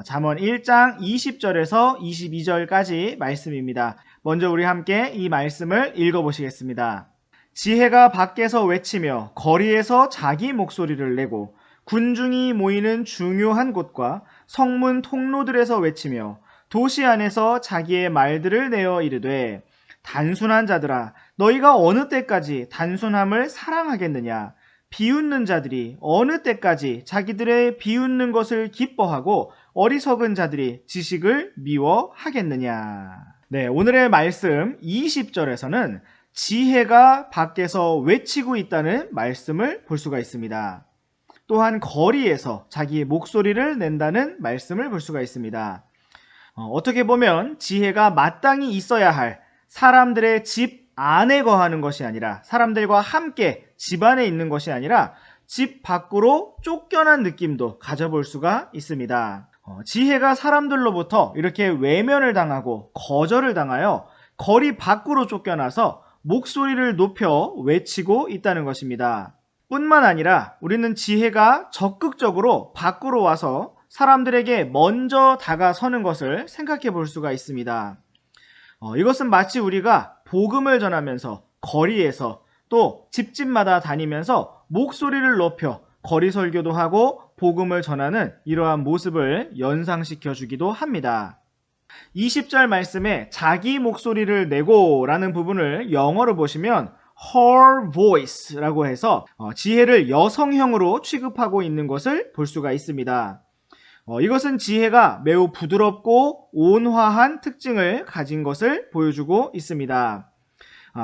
잠언 1장 20절에서 22절까지 말씀입니다. 먼저 우리 함께 이 말씀을 읽어보시겠습니다. 지혜가 밖에서 외치며 거리에서 자기 목소리를 내고 군중이 모이는 중요한 곳과 성문 통로들에서 외치며 도시 안에서 자기의 말들을 내어 이르되 단순한 자들아 너희가 어느 때까지 단순함을 사랑하겠느냐. 비웃는 자들이 어느 때까지 자기들의 비웃는 것을 기뻐하고 어리석은 자들이 지식을 미워하겠느냐. 네, 오늘의 말씀 20절에서는 지혜가 밖에서 외치고 있다는 말씀을 볼 수가 있습니다. 또한 거리에서 자기의 목소리를 낸다는 말씀을 볼 수가 있습니다. 어떻게 보면 지혜가 마땅히 있어야 할 사람들의 집 안에 거하는 것이 아니라, 사람들과 함께 집 안에 있는 것이 아니라 집 밖으로 쫓겨난 느낌도 가져볼 수가 있습니다. 지혜가 사람들로부터 이렇게 외면을 당하고 거절을 당하여 거리 밖으로 쫓겨나서 목소리를 높여 외치고 있다는 것입니다. 뿐만 아니라 우리는 지혜가 적극적으로 밖으로 와서 사람들에게 먼저 다가서는 것을 생각해 볼 수가 있습니다. 이것은 마치 우리가 복음을 전하면서 거리에서 또 집집마다 다니면서 목소리를 높여 거리 설교도 하고 복음을 전하는 이러한 모습을 연상시켜 주기도 합니다. 20절 말씀에 자기 목소리를 내고 라는 부분을 영어로 보시면 her voice라고 해서 지혜를 여성형으로 취급하고 있는 것을 볼 수가 있습니다. 이것은 지혜가 매우 부드럽고 온화한 특징을 가진 것을 보여주고 있습니다.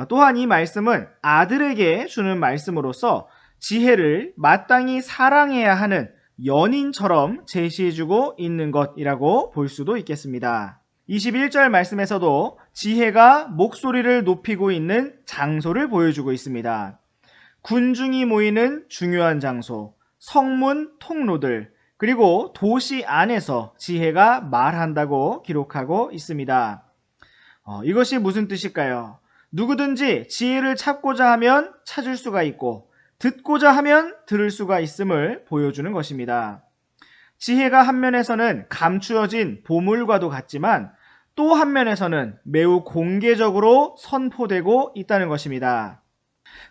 또한 이 말씀은 아들에게 주는 말씀으로서 지혜를 마땅히 사랑해야 하는 연인처럼 제시해주고 있는 것이라고 볼 수도 있겠습니다. 21절 말씀에서도 지혜가 목소리를 높이고 있는 장소를 보여주고 있습니다. 군중이 모이는 중요한 장소, 성문 통로들, 그리고 도시 안에서 지혜가 말한다고 기록하고 있습니다. 이것이 무슨 뜻일까요? 누구든지 지혜를 찾고자 하면 찾을 수가 있고 듣고자 하면 들을 수가 있음을 보여주는 것입니다. 지혜가 한 면에서는 감추어진 보물과도 같지만 또 한 면에서는 매우 공개적으로 선포되고 있다는 것입니다.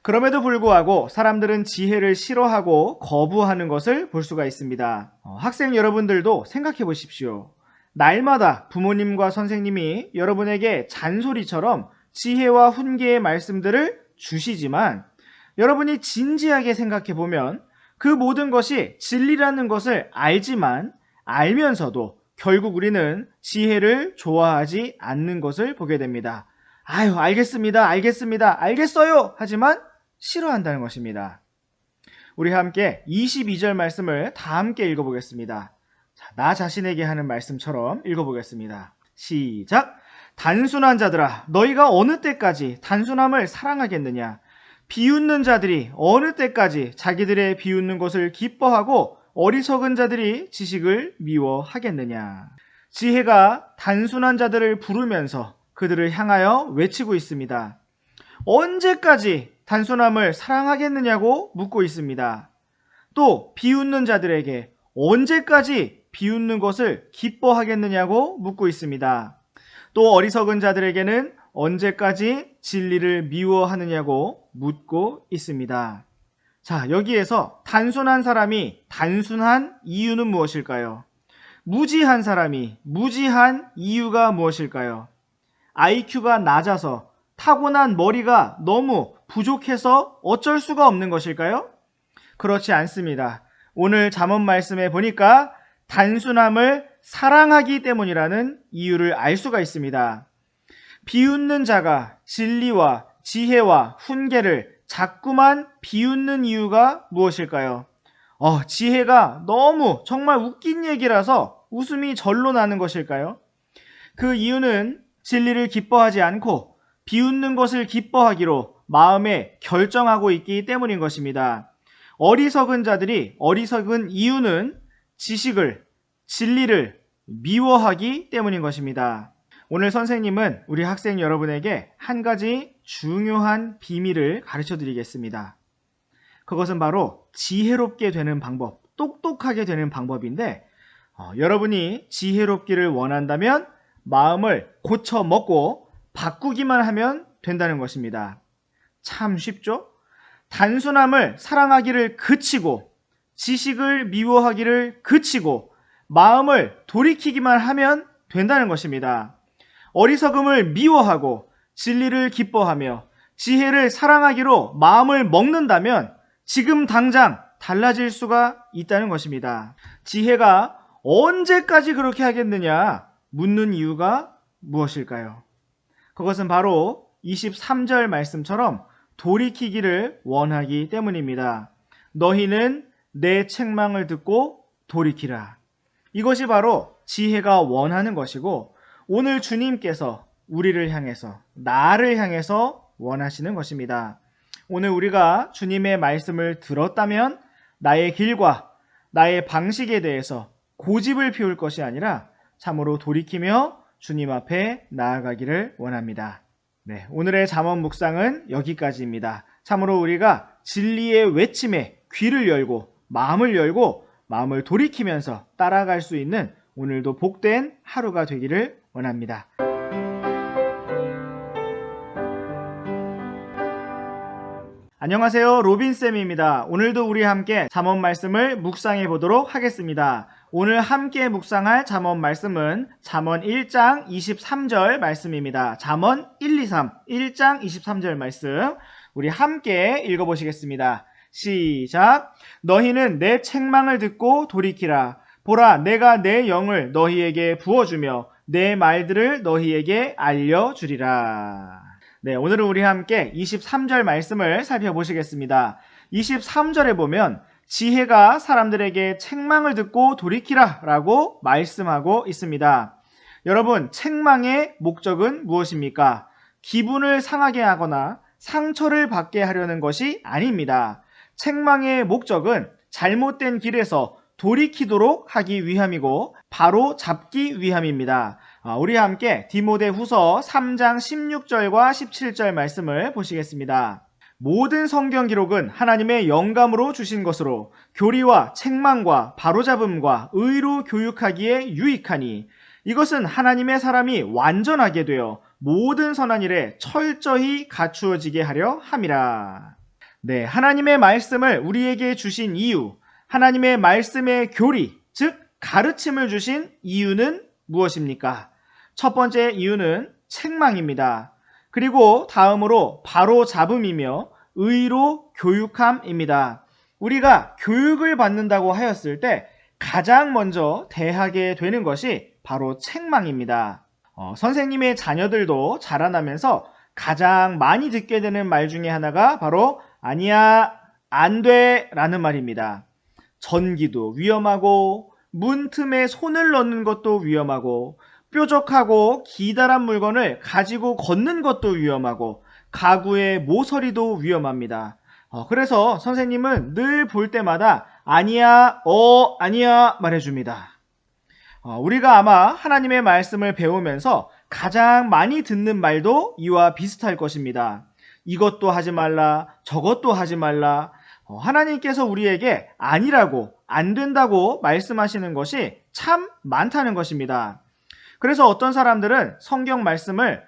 그럼에도 불구하고 사람들은 지혜를 싫어하고 거부하는 것을 볼 수가 있습니다. 학생 여러분들도 생각해 보십시오. 날마다 부모님과 선생님이 여러분에게 잔소리처럼 지혜와 훈계의 말씀들을 주시지만 여러분이 진지하게 생각해 보면 그 모든 것이 진리라는 것을 알지만 알면서도 결국 우리는 지혜를 좋아하지 않는 것을 보게 됩니다. 아유, 알겠습니다. 알겠어요. 하지만 싫어한다는 것입니다. 우리 함께 22절 말씀을 다 함께 읽어보겠습니다. 자, 나 자신에게 하는 말씀처럼 읽어보겠습니다. 시작! 단순한 자들아, 너희가 어느 때까지 단순함을 사랑하겠느냐? 비웃는 자들이 어느 때까지 자기들의 비웃는 것을 기뻐하고 어리석은 자들이 지식을 미워하겠느냐? 지혜가 단순한 자들을 부르면서 그들을 향하여 외치고 있습니다. 언제까지 단순함을 사랑하겠느냐고 묻고 있습니다. 또 비웃는 자들에게 언제까지 비웃는 것을 기뻐하겠느냐고 묻고 있습니다. 또 어리석은 자들에게는 언제까지 진리를 미워하느냐고 묻고 있습니다. 자, 여기에서 단순한 사람이 단순한 이유는 무엇일까요? 무지한 사람이 무지한 이유가 무엇일까요? IQ가 낮아서 타고난 머리가 너무 부족해서 어쩔 수가 없는 것일까요? 그렇지 않습니다. 오늘 잠언 말씀에 보니까 단순함을 사랑하기 때문이라는 이유를 알 수가 있습니다. 비웃는 자가 진리와 지혜와 훈계를 자꾸만 비웃는 이유가 무엇일까요? 지혜가 너무 정말 웃긴 얘기라서 웃음이 절로 나는 것일까요? 그 이유는 진리를 기뻐하지 않고 비웃는 것을 기뻐하기로 마음에 결정하고 있기 때문인 것입니다. 어리석은 자들이 어리석은 이유는 지식을, 진리를 미워하기 때문인 것입니다. 오늘 선생님은 우리 학생 여러분에게 한 가지 중요한 비밀을 가르쳐 드리겠습니다. 그것은 바로 지혜롭게 되는 방법, 똑똑하게 되는 방법인데 여러분이 지혜롭기를 원한다면 마음을 고쳐 먹고 바꾸기만 하면 된다는 것입니다. 참 쉽죠? 단순함을 사랑하기를 그치고 지식을 미워하기를 그치고 마음을 돌이키기만 하면 된다는 것입니다. 어리석음을 미워하고 진리를 기뻐하며 지혜를 사랑하기로 마음을 먹는다면 지금 당장 달라질 수가 있다는 것입니다. 지혜가 언제까지 그렇게 하겠느냐 묻는 이유가 무엇일까요? 그것은 바로 23절 말씀처럼 돌이키기를 원하기 때문입니다. 너희는 내 책망을 듣고 돌이키라. 이것이 바로 지혜가 원하는 것이고 오늘 주님께서 우리를 향해서 나를 향해서 원하시는 것입니다. 오늘 우리가 주님의 말씀을 들었다면 나의 길과 나의 방식에 대해서 고집을 피울 것이 아니라 참으로 돌이키며 주님 앞에 나아가기를 원합니다. 네, 오늘의 잠언 묵상은 여기까지입니다. 참으로 우리가 진리의 외침에 귀를 열고 마음을 돌이키면서 따라갈 수 있는 오늘도 복된 하루가 되기를 원합니다. 안녕하세요, 로빈쌤입니다. 오늘도 우리 함께 잠언 말씀을 묵상해 보도록 하겠습니다. 오늘 함께 묵상할 잠언 말씀은 잠언 1장 23절 말씀입니다. 잠언 1장 23절 말씀 우리 함께 읽어보시겠습니다. 시작. 너희는 내 책망을 듣고 돌이키라. 보라, 내가 내 영을 너희에게 부어주며 내 말들을 너희에게 알려주리라. 네, 오늘은 우리 함께 23절 말씀을 살펴보시겠습니다. 23절에 보면 지혜가 사람들에게 책망을 듣고 돌이키라 라고 말씀하고 있습니다. 여러분, 책망의 목적은 무엇입니까? 기분을 상하게 하거나 상처를 받게 하려는 것이 아닙니다. 책망의 목적은 잘못된 길에서 돌이키도록 하기 위함이고 바로 잡기 위함입니다. 우리 함께 디모데후서 3장 16절과 17절 말씀을 보시겠습니다. 모든 성경 기록은 하나님의 영감으로 주신 것으로 교리와 책망과 바로잡음과 의로 교육하기에 유익하니 이것은 하나님의 사람이 완전하게 되어 모든 선한 일에 철저히 갖추어지게 하려 함이라. 네, 하나님의 말씀을 우리에게 주신 이유, 하나님의 말씀의 교리, 즉 가르침을 주신 이유는 무엇입니까? 첫 번째 이유는 책망입니다. 그리고 다음으로 바로잡음이며 의로 교육함입니다. 우리가 교육을 받는다고 하였을 때 가장 먼저 대하게 되는 것이 바로 책망입니다. 선생님의 자녀들도 자라나면서 가장 많이 듣게 되는 말 중에 하나가 바로 아니야, 안 돼 라는 말입니다. 전기도 위험하고 문틈에 손을 넣는 것도 위험하고 뾰족하고 기다란 물건을 가지고 걷는 것도 위험하고 가구의 모서리도 위험합니다. 그래서 선생님은 늘 볼 때마다 아니야, 아니야 말해줍니다. 우리가 아마 하나님의 말씀을 배우면서 가장 많이 듣는 말도 이와 비슷할 것입니다. 이것도 하지 말라, 저것도 하지 말라. 하나님께서 우리에게 아니라고, 안 된다고 말씀하시는 것이 참 많다는 것입니다. 그래서 어떤 사람들은 성경 말씀을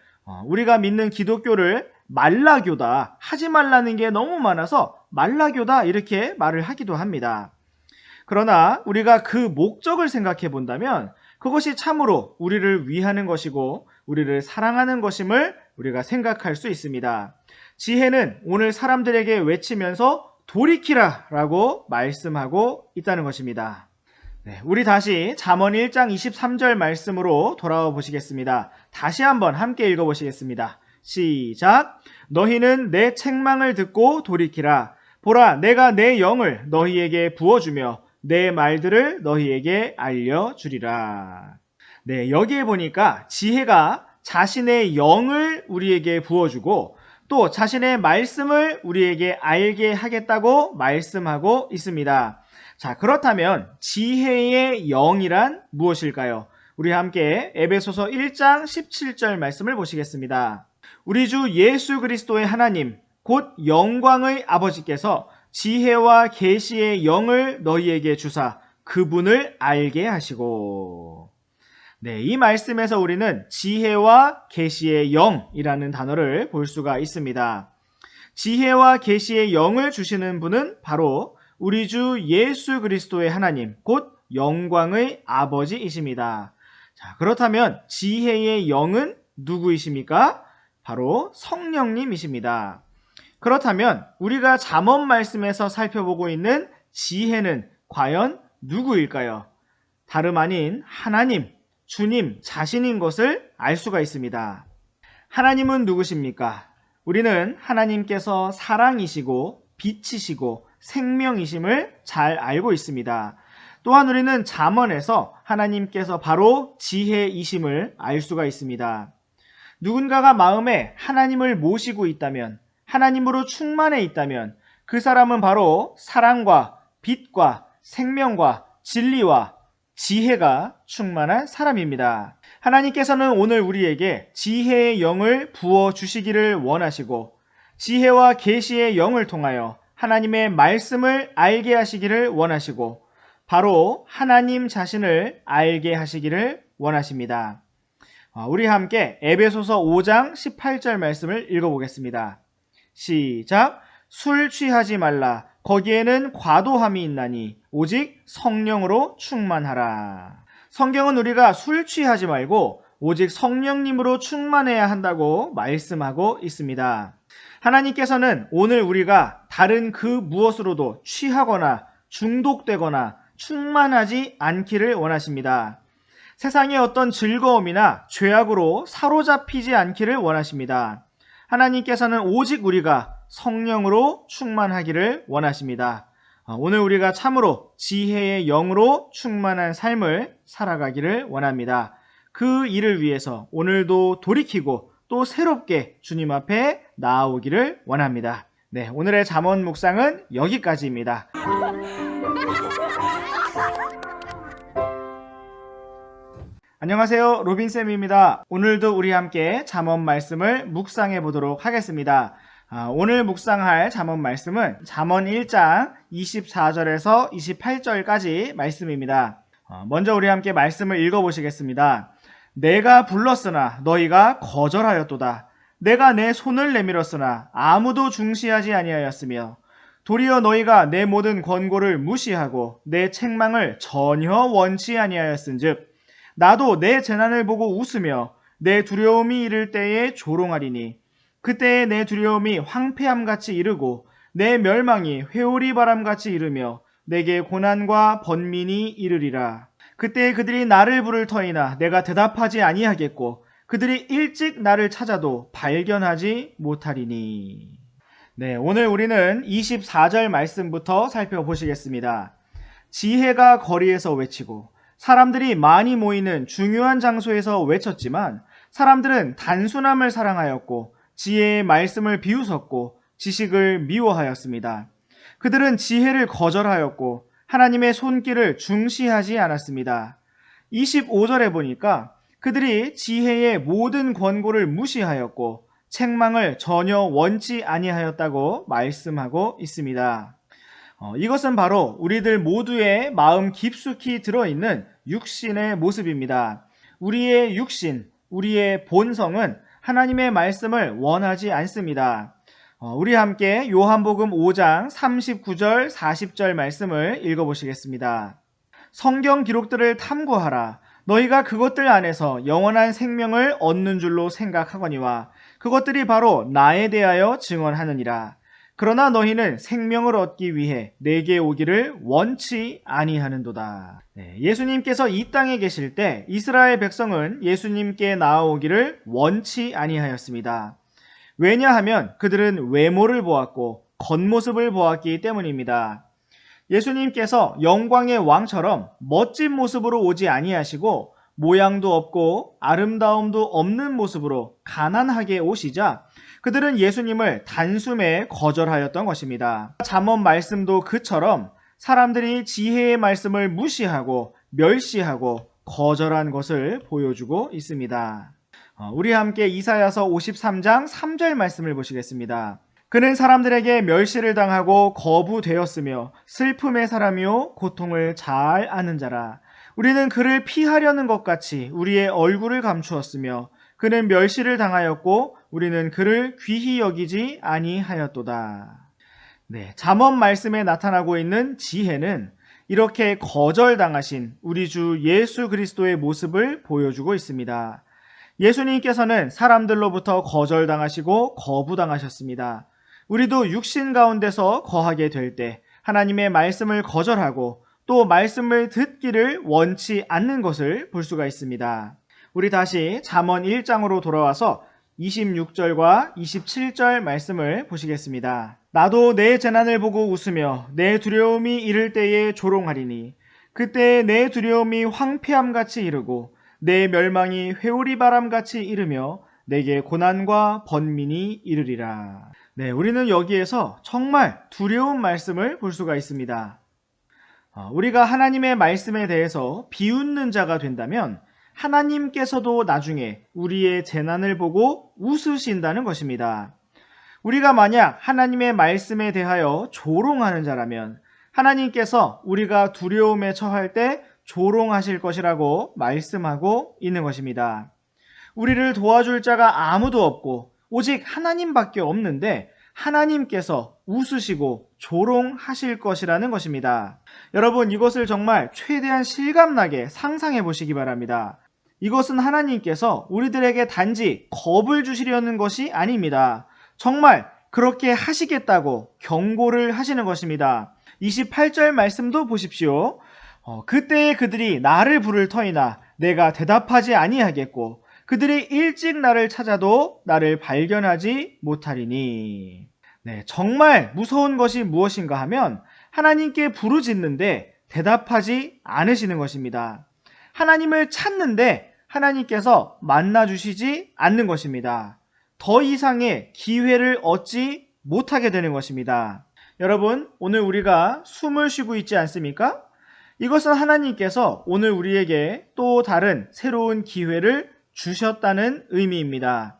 우리가 믿는 기독교를 말라교다, 하지 말라는 게 너무 많아서 말라교다 이렇게 말을 하기도 합니다. 그러나 우리가 그 목적을 생각해 본다면 그것이 참으로 우리를 위하는 것이고 우리를 사랑하는 것임을 우리가 생각할 수 있습니다. 지혜는 오늘 사람들에게 외치면서 돌이키라 라고 말씀하고 있다는 것입니다. 네, 우리 다시 잠언 1장 23절 말씀으로 돌아와 보시겠습니다. 다시 한번 함께 읽어보시겠습니다. 시작. 너희는 내 책망을 듣고 돌이키라. 보라, 내가 내 영을 너희에게 부어주며 내 말들을 너희에게 알려주리라. 네, 여기에 보니까 지혜가 자신의 영을 우리에게 부어주고 또 자신의 말씀을 우리에게 알게 하겠다고 말씀하고 있습니다. 자, 그렇다면 지혜의 영이란 무엇일까요? 우리 함께 에베소서 1장 17절 말씀을 보시겠습니다. 우리 주 예수 그리스도의 하나님 곧 영광의 아버지께서 지혜와 계시의 영을 너희에게 주사 그분을 알게 하시고. 네, 이 말씀에서 우리는 지혜와 계시의 영이라는 단어를 볼 수가 있습니다. 지혜와 계시의 영을 주시는 분은 바로 우리 주 예수 그리스도의 하나님, 곧 영광의 아버지이십니다. 자, 그렇다면 지혜의 영은 누구이십니까? 바로 성령님이십니다. 그렇다면 우리가 잠언 말씀에서 살펴보고 있는 지혜는 과연 누구일까요? 다름 아닌 하나님, 주님 자신인 것을 알 수가 있습니다. 하나님은 누구십니까? 우리는 하나님께서 사랑이시고 빛이시고 생명이심을 잘 알고 있습니다. 또한 우리는 잠언에서 하나님께서 바로 지혜이심을 알 수가 있습니다. 누군가가 마음에 하나님을 모시고 있다면, 하나님으로 충만해 있다면 그 사람은 바로 사랑과 빛과 생명과 진리와 지혜가 충만한 사람입니다. 하나님께서는 오늘 우리에게 지혜의 영을 부어 주시기를 원하시고 지혜와 계시의 영을 통하여 하나님의 말씀을 알게 하시기를 원하시고 바로 하나님 자신을 알게 하시기를 원하십니다. 우리 함께 에베소서 5장 18절 말씀을 읽어보겠습니다. 시작. 술 취하지 말라. 거기에는 과도함이 있나니 오직 성령으로 충만하라. 성경은 우리가 술 취하지 말고 오직 성령님으로 충만해야 한다고 말씀하고 있습니다. 하나님께서는 오늘 우리가 다른 그 무엇으로도 취하거나 중독되거나 충만하지 않기를 원하십니다. 세상의 어떤 즐거움이나 죄악으로 사로잡히지 않기를 원하십니다. 하나님께서는 오직 우리가 성령으로 충만하기를 원하십니다. 오늘 우리가 참으로 지혜의 영으로 충만한 삶을 살아가기를 원합니다. 그 일을 위해서 오늘도 돌이키고 또 새롭게 주님 앞에 나아오기를 원합니다. 네, 오늘의 잠언 묵상은 여기까지입니다. 안녕하세요, 로빈쌤입니다. 오늘도 우리 함께 잠언 말씀을 묵상해 보도록 하겠습니다. 오늘 묵상할 잠언 말씀은 잠언 1장 24절에서 28절까지 말씀입니다. 먼저 우리 함께 말씀을 읽어보시겠습니다. 내가 불렀으나 너희가 거절하였도다. 내가 내 손을 내밀었으나 아무도 중시하지 아니하였으며 도리어 너희가 내 모든 권고를 무시하고 내 책망을 전혀 원치 아니하였은즉 나도 내 재난을 보고 웃으며 내 두려움이 이를 때에 조롱하리니 그때에 내 두려움이 황폐함같이 이르고 내 멸망이 회오리 바람같이 이르며 내게 고난과 번민이 이르리라. 그때에 그들이 나를 부를 터이나 내가 대답하지 아니하겠고 그들이 일찍 나를 찾아도 발견하지 못하리니. 네, 오늘 우리는 24절 말씀부터 살펴보시겠습니다. 지혜가 거리에서 외치고 사람들이 많이 모이는 중요한 장소에서 외쳤지만 사람들은 단순함을 사랑하였고 지혜의 말씀을 비웃었고 지식을 미워하였습니다. 그들은 지혜를 거절하였고 하나님의 손길을 중시하지 않았습니다. 25절에 보니까 그들이 지혜의 모든 권고를 무시하였고 책망을 전혀 원치 아니하였다고 말씀하고 있습니다. 이것은 바로 우리들 모두의 마음 깊숙이 들어있는 육신의 모습입니다. 우리의 육신, 우리의 본성은 하나님의 말씀을 원하지 않습니다. 우리 함께 요한복음 5장 39절 40절 말씀을 읽어보시겠습니다. 성경 기록들을 탐구하라. 너희가 그것들 안에서 영원한 생명을 얻는 줄로 생각하거니와 그것들이 바로 나에 대하여 증언하느니라. 그러나 너희는 생명을 얻기 위해 내게 오기를 원치 아니하는도다. 예수님께서 이 땅에 계실 때 이스라엘 백성은 예수님께 나아오기를 원치 아니하였습니다. 왜냐하면 그들은 외모를 보았고 겉모습을 보았기 때문입니다. 예수님께서 영광의 왕처럼 멋진 모습으로 오지 아니하시고 모양도 없고 아름다움도 없는 모습으로 가난하게 오시자 그들은 예수님을 단숨에 거절하였던 것입니다. 잠언 말씀도 그처럼 사람들이 지혜의 말씀을 무시하고 멸시하고 거절한 것을 보여주고 있습니다. 우리 함께 이사야서 53장 3절 말씀을 보시겠습니다. 그는 사람들에게 멸시를 당하고 거부되었으며 슬픔의 사람이요 고통을 잘 아는 자라. 우리는 그를 피하려는 것 같이 우리의 얼굴을 감추었으며 그는 멸시를 당하였고 우리는 그를 귀히 여기지 아니하였도다. 잠언 말씀에 나타나고 있는 지혜는 이렇게 거절당하신 우리 주 예수 그리스도의 모습을 보여주고 있습니다. 예수님께서는 사람들로부터 거절당하시고 거부당하셨습니다. 우리도 육신 가운데서 거하게 될 때 하나님의 말씀을 거절하고 또 말씀을 듣기를 원치 않는 것을 볼 수가 있습니다. 우리 다시 잠언 1장으로 돌아와서 26절과 27절 말씀을 보시겠습니다. 나도 내 재난을 보고 웃으며 내 두려움이 이를 때에 조롱하리니 그때 내 두려움이 황폐함같이 이르고 내 멸망이 회오리 바람같이 이르며 내게 고난과 번민이 이르리라. 네, 우리는 여기에서 정말 두려운 말씀을 볼 수가 있습니다. 우리가 하나님의 말씀에 대해서 비웃는 자가 된다면 하나님께서도 나중에 우리의 재난을 보고 웃으신다는 것입니다. 우리가 만약 하나님의 말씀에 대하여 조롱하는 자라면 하나님께서 우리가 두려움에 처할 때 조롱하실 것이라고 말씀하고 있는 것입니다. 우리를 도와줄 자가 아무도 없고 오직 하나님밖에 없는데 하나님께서 웃으시고 조롱하실 것이라는 것입니다. 여러분, 이것을 정말 최대한 실감나게 상상해 보시기 바랍니다. 이것은 하나님께서 우리들에게 단지 겁을 주시려는 것이 아닙니다. 정말 그렇게 하시겠다고 경고를 하시는 것입니다. 28절 말씀도 보십시오. 그때에 그들이 나를 부를 터이나 내가 대답하지 아니하겠고 그들이 일찍 나를 찾아도 나를 발견하지 못하리니. 네, 정말 무서운 것이 무엇인가 하면 하나님께 부르짖는데 대답하지 않으시는 것입니다. 하나님을 찾는데 하나님께서 만나주시지 않는 것입니다. 더 이상의 기회를 얻지 못하게 되는 것입니다. 여러분, 오늘 우리가 숨을 쉬고 있지 않습니까? 이것은 하나님께서 오늘 우리에게 또 다른 새로운 기회를 주셨다는 의미입니다.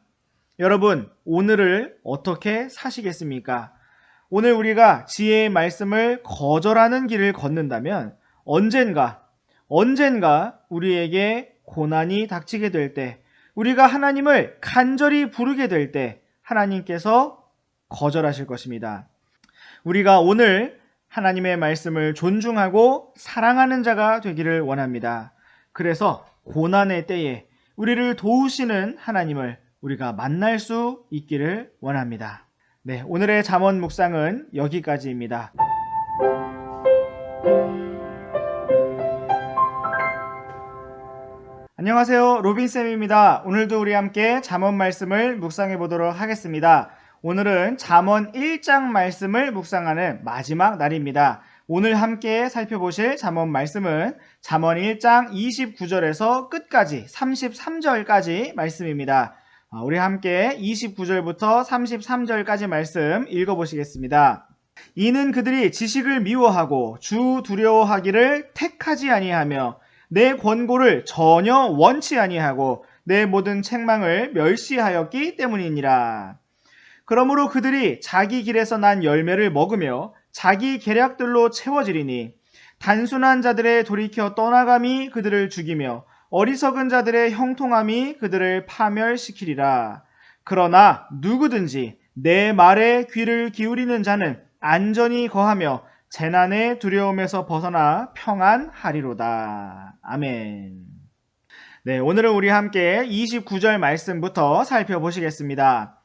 여러분, 오늘을 어떻게 사시겠습니까? 오늘 우리가 지혜의 말씀을 거절하는 길을 걷는다면 언젠가 우리에게 고난이 닥치게 될 때, 우리가 하나님을 간절히 부르게 될 때 하나님께서 거절하실 것입니다. 우리가 오늘 하나님의 말씀을 존중하고 사랑하는 자가 되기를 원합니다. 그래서 고난의 때에 우리를 도우시는 하나님을 우리가 만날 수 있기를 원합니다. 네, 오늘의 잠언 묵상은 여기까지입니다. 안녕하세요, 로빈쌤입니다. 오늘도 우리 함께 잠언 말씀을 묵상해 보도록 하겠습니다. 오늘은 잠언 1장 말씀을 묵상하는 마지막 날입니다. 오늘 함께 살펴보실 잠언 말씀은 잠언 1장 29절에서 끝까지 33절까지 말씀입니다. 우리 함께 29절부터 33절까지 말씀 읽어보시겠습니다. 이는 그들이 지식을 미워하고 주 두려워하기를 택하지 아니하며 내 권고를 전혀 원치 아니하고 내 모든 책망을 멸시하였기 때문이니라. 그러므로 그들이 자기 길에서 난 열매를 먹으며 자기 계략들로 채워지리니 단순한 자들의 돌이켜 떠나감이 그들을 죽이며 어리석은 자들의 형통함이 그들을 파멸시키리라. 그러나 누구든지 내 말에 귀를 기울이는 자는 안전히 거하며 재난의 두려움에서 벗어나 평안하리로다. 아멘. 네, 오늘은 우리 함께 29절 말씀부터 살펴보시겠습니다.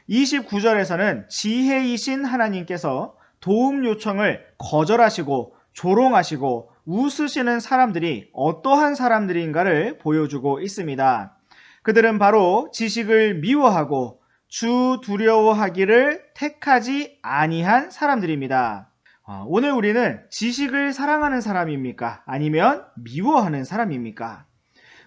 29절에서는 지혜이신 하나님께서 도움 요청을 거절하시고 조롱하시고 웃으시는 사람들이 어떠한 사람들인가를 보여주고 있습니다. 그들은 바로 지식을 미워하고 주 두려워하기를 택하지 아니한 사람들입니다. 오늘 우리는 지식을 사랑하는 사람입니까? 아니면 미워하는 사람입니까?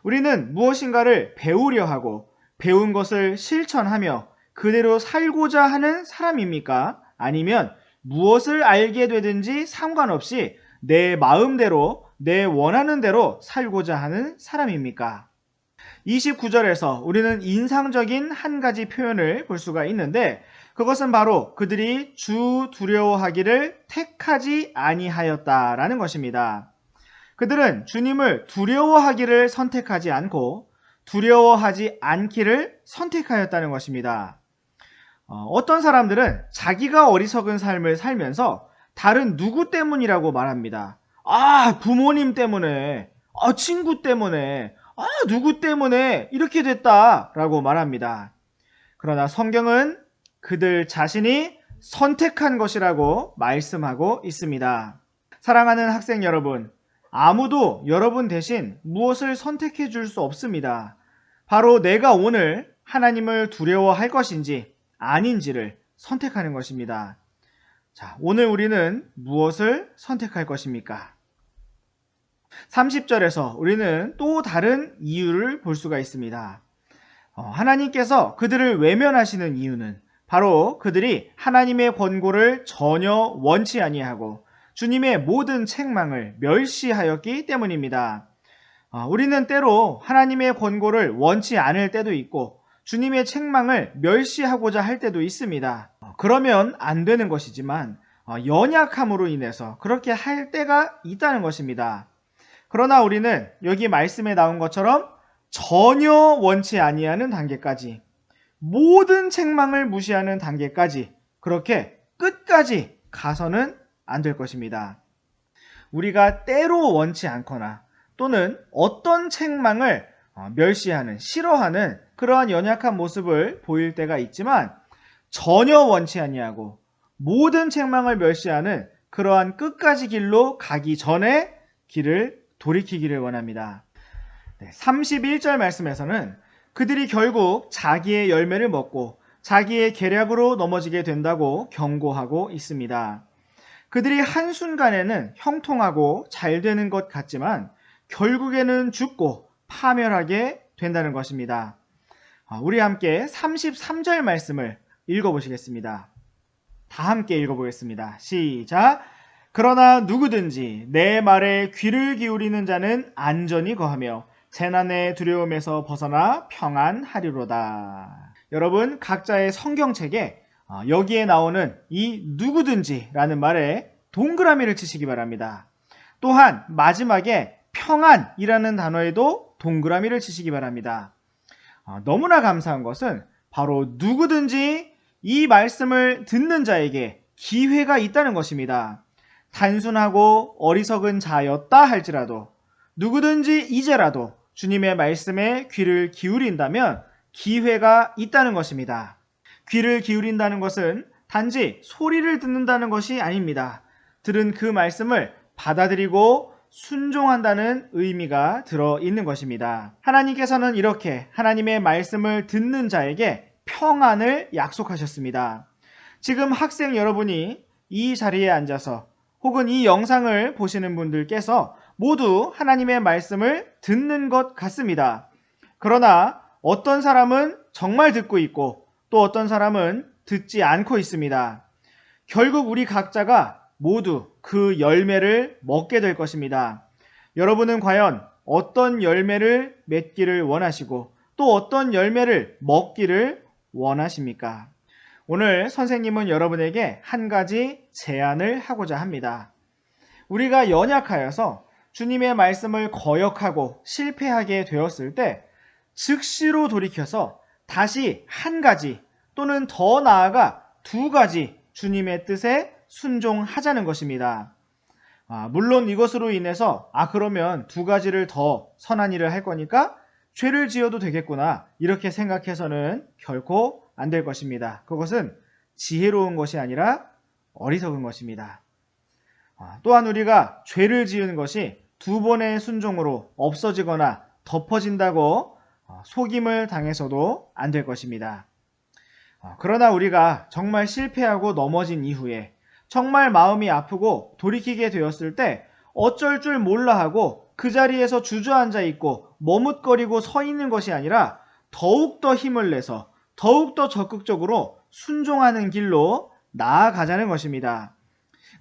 우리는 무엇인가를 배우려 하고 배운 것을 실천하며 그대로 살고자 하는 사람입니까? 아니면 무엇을 알게 되든지 상관없이 내 마음대로 내 원하는 대로 살고자 하는 사람입니까? 29절에서 우리는 인상적인 한 가지 표현을 볼 수가 있는데 그것은 바로 그들이 주 두려워하기를 택하지 아니하였다라는 것입니다. 그들은 주님을 두려워하기를 선택하지 않고 두려워하지 않기를 선택하였다는 것입니다. 어떤 사람들은 자기가 어리석은 삶을 살면서 다른 누구 때문이라고 말합니다. 부모님 때문에, 친구 때문에, 누구 때문에 이렇게 됐다라고 말합니다. 그러나 성경은 그들 자신이 선택한 것이라고 말씀하고 있습니다. 사랑하는 학생 여러분, 아무도 여러분 대신 무엇을 선택해 줄 수 없습니다. 바로 내가 오늘 하나님을 두려워할 것인지 아닌지를 선택하는 것입니다. 자, 오늘 우리는 무엇을 선택할 것입니까? 30절에서 우리는 또 다른 이유를 볼 수가 있습니다. 하나님께서 그들을 외면하시는 이유는 바로 그들이 하나님의 권고를 전혀 원치 아니하고 주님의 모든 책망을 멸시하였기 때문입니다. 우리는 때로 하나님의 권고를 원치 않을 때도 있고 주님의 책망을 멸시하고자 할 때도 있습니다. 그러면 안 되는 것이지만 연약함으로 인해서 그렇게 할 때가 있다는 것입니다. 그러나 우리는 여기 말씀에 나온 것처럼 전혀 원치 아니하는 단계까지, 모든 책망을 무시하는 단계까지 그렇게 끝까지 가서는 안 될 것입니다. 우리가 때로 원치 않거나 또는 어떤 책망을 멸시하는, 싫어하는 그러한 연약한 모습을 보일 때가 있지만 전혀 원치 아니하고 모든 책망을 멸시하는 그러한 끝까지 길로 가기 전에 길을 돌이키기를 원합니다. 31절 말씀에서는 그들이 결국 자기의 열매를 먹고 자기의 계략으로 넘어지게 된다고 경고하고 있습니다. 그들이 한순간에는 형통하고 잘 되는 것 같지만 결국에는 죽고 파멸하게 된다는 것입니다. 우리 함께 33절 말씀을 읽어보시겠습니다. 다 함께 읽어보겠습니다. 시작! 그러나 누구든지 내 말에 귀를 기울이는 자는 안전히 거하며 재난의 두려움에서 벗어나 평안하리로다. 여러분, 각자의 성경책에 여기에 나오는 이 누구든지라는 말에 동그라미를 치시기 바랍니다. 또한 마지막에 평안이라는 단어에도 동그라미를 치시기 바랍니다. 너무나 감사한 것은 바로 누구든지 이 말씀을 듣는 자에게 기회가 있다는 것입니다. 단순하고 어리석은 자였다 할지라도 누구든지 이제라도 주님의 말씀에 귀를 기울인다면 기회가 있다는 것입니다. 귀를 기울인다는 것은 단지 소리를 듣는다는 것이 아닙니다. 들은 그 말씀을 받아들이고 순종한다는 의미가 들어있는 것입니다. 하나님께서는 이렇게 하나님의 말씀을 듣는 자에게 평안을 약속하셨습니다. 지금 학생 여러분이 이 자리에 앉아서 혹은 이 영상을 보시는 분들께서 모두 하나님의 말씀을 듣는 것 같습니다. 그러나 어떤 사람은 정말 듣고 있고 또 어떤 사람은 듣지 않고 있습니다. 결국 우리 각자가 모두 그 열매를 먹게 될 것입니다. 여러분은 과연 어떤 열매를 맺기를 원하시고 또 어떤 열매를 먹기를 원하십니까? 오늘 선생님은 여러분에게 한 가지 제안을 하고자 합니다. 우리가 연약하여서 주님의 말씀을 거역하고 실패하게 되었을 때 즉시로 돌이켜서 다시 한 가지 또는 더 나아가 두 가지 주님의 뜻에 순종하자는 것입니다. 물론 이것으로 인해서 그러면 두 가지를 더 선한 일을 할 거니까 죄를 지어도 되겠구나 이렇게 생각해서는 결코 안 될 것입니다. 그것은 지혜로운 것이 아니라 어리석은 것입니다. 또한 우리가 죄를 지은 것이 두 번의 순종으로 없어지거나 덮어진다고 속임을 당해서도 안 될 것입니다. 그러나 우리가 정말 실패하고 넘어진 이후에 정말 마음이 아프고 돌이키게 되었을 때 어쩔 줄 몰라 하고 그 자리에서 주저앉아 있고 머뭇거리고 서 있는 것이 아니라 더욱더 힘을 내서 더욱더 적극적으로 순종하는 길로 나아가자는 것입니다.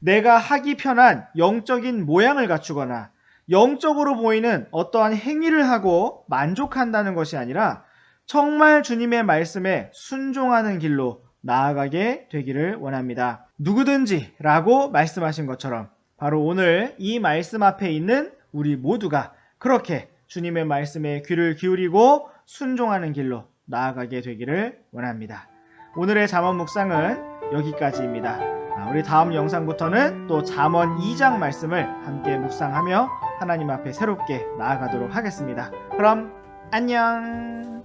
내가 하기 편한 영적인 모양을 갖추거나 영적으로 보이는 어떠한 행위를 하고 만족한다는 것이 아니라 정말 주님의 말씀에 순종하는 길로 나아가게 되기를 원합니다. 누구든지 라고 말씀하신 것처럼 바로 오늘 이 말씀 앞에 있는 우리 모두가 그렇게 주님의 말씀에 귀를 기울이고 순종하는 길로 나아가게 되기를 원합니다. 오늘의 잠언 묵상은 여기까지입니다. 우리 다음 영상부터는 또 잠언 2장 말씀을 함께 묵상하며 하나님 앞에 새롭게 나아가도록 하겠습니다. 그럼 안녕.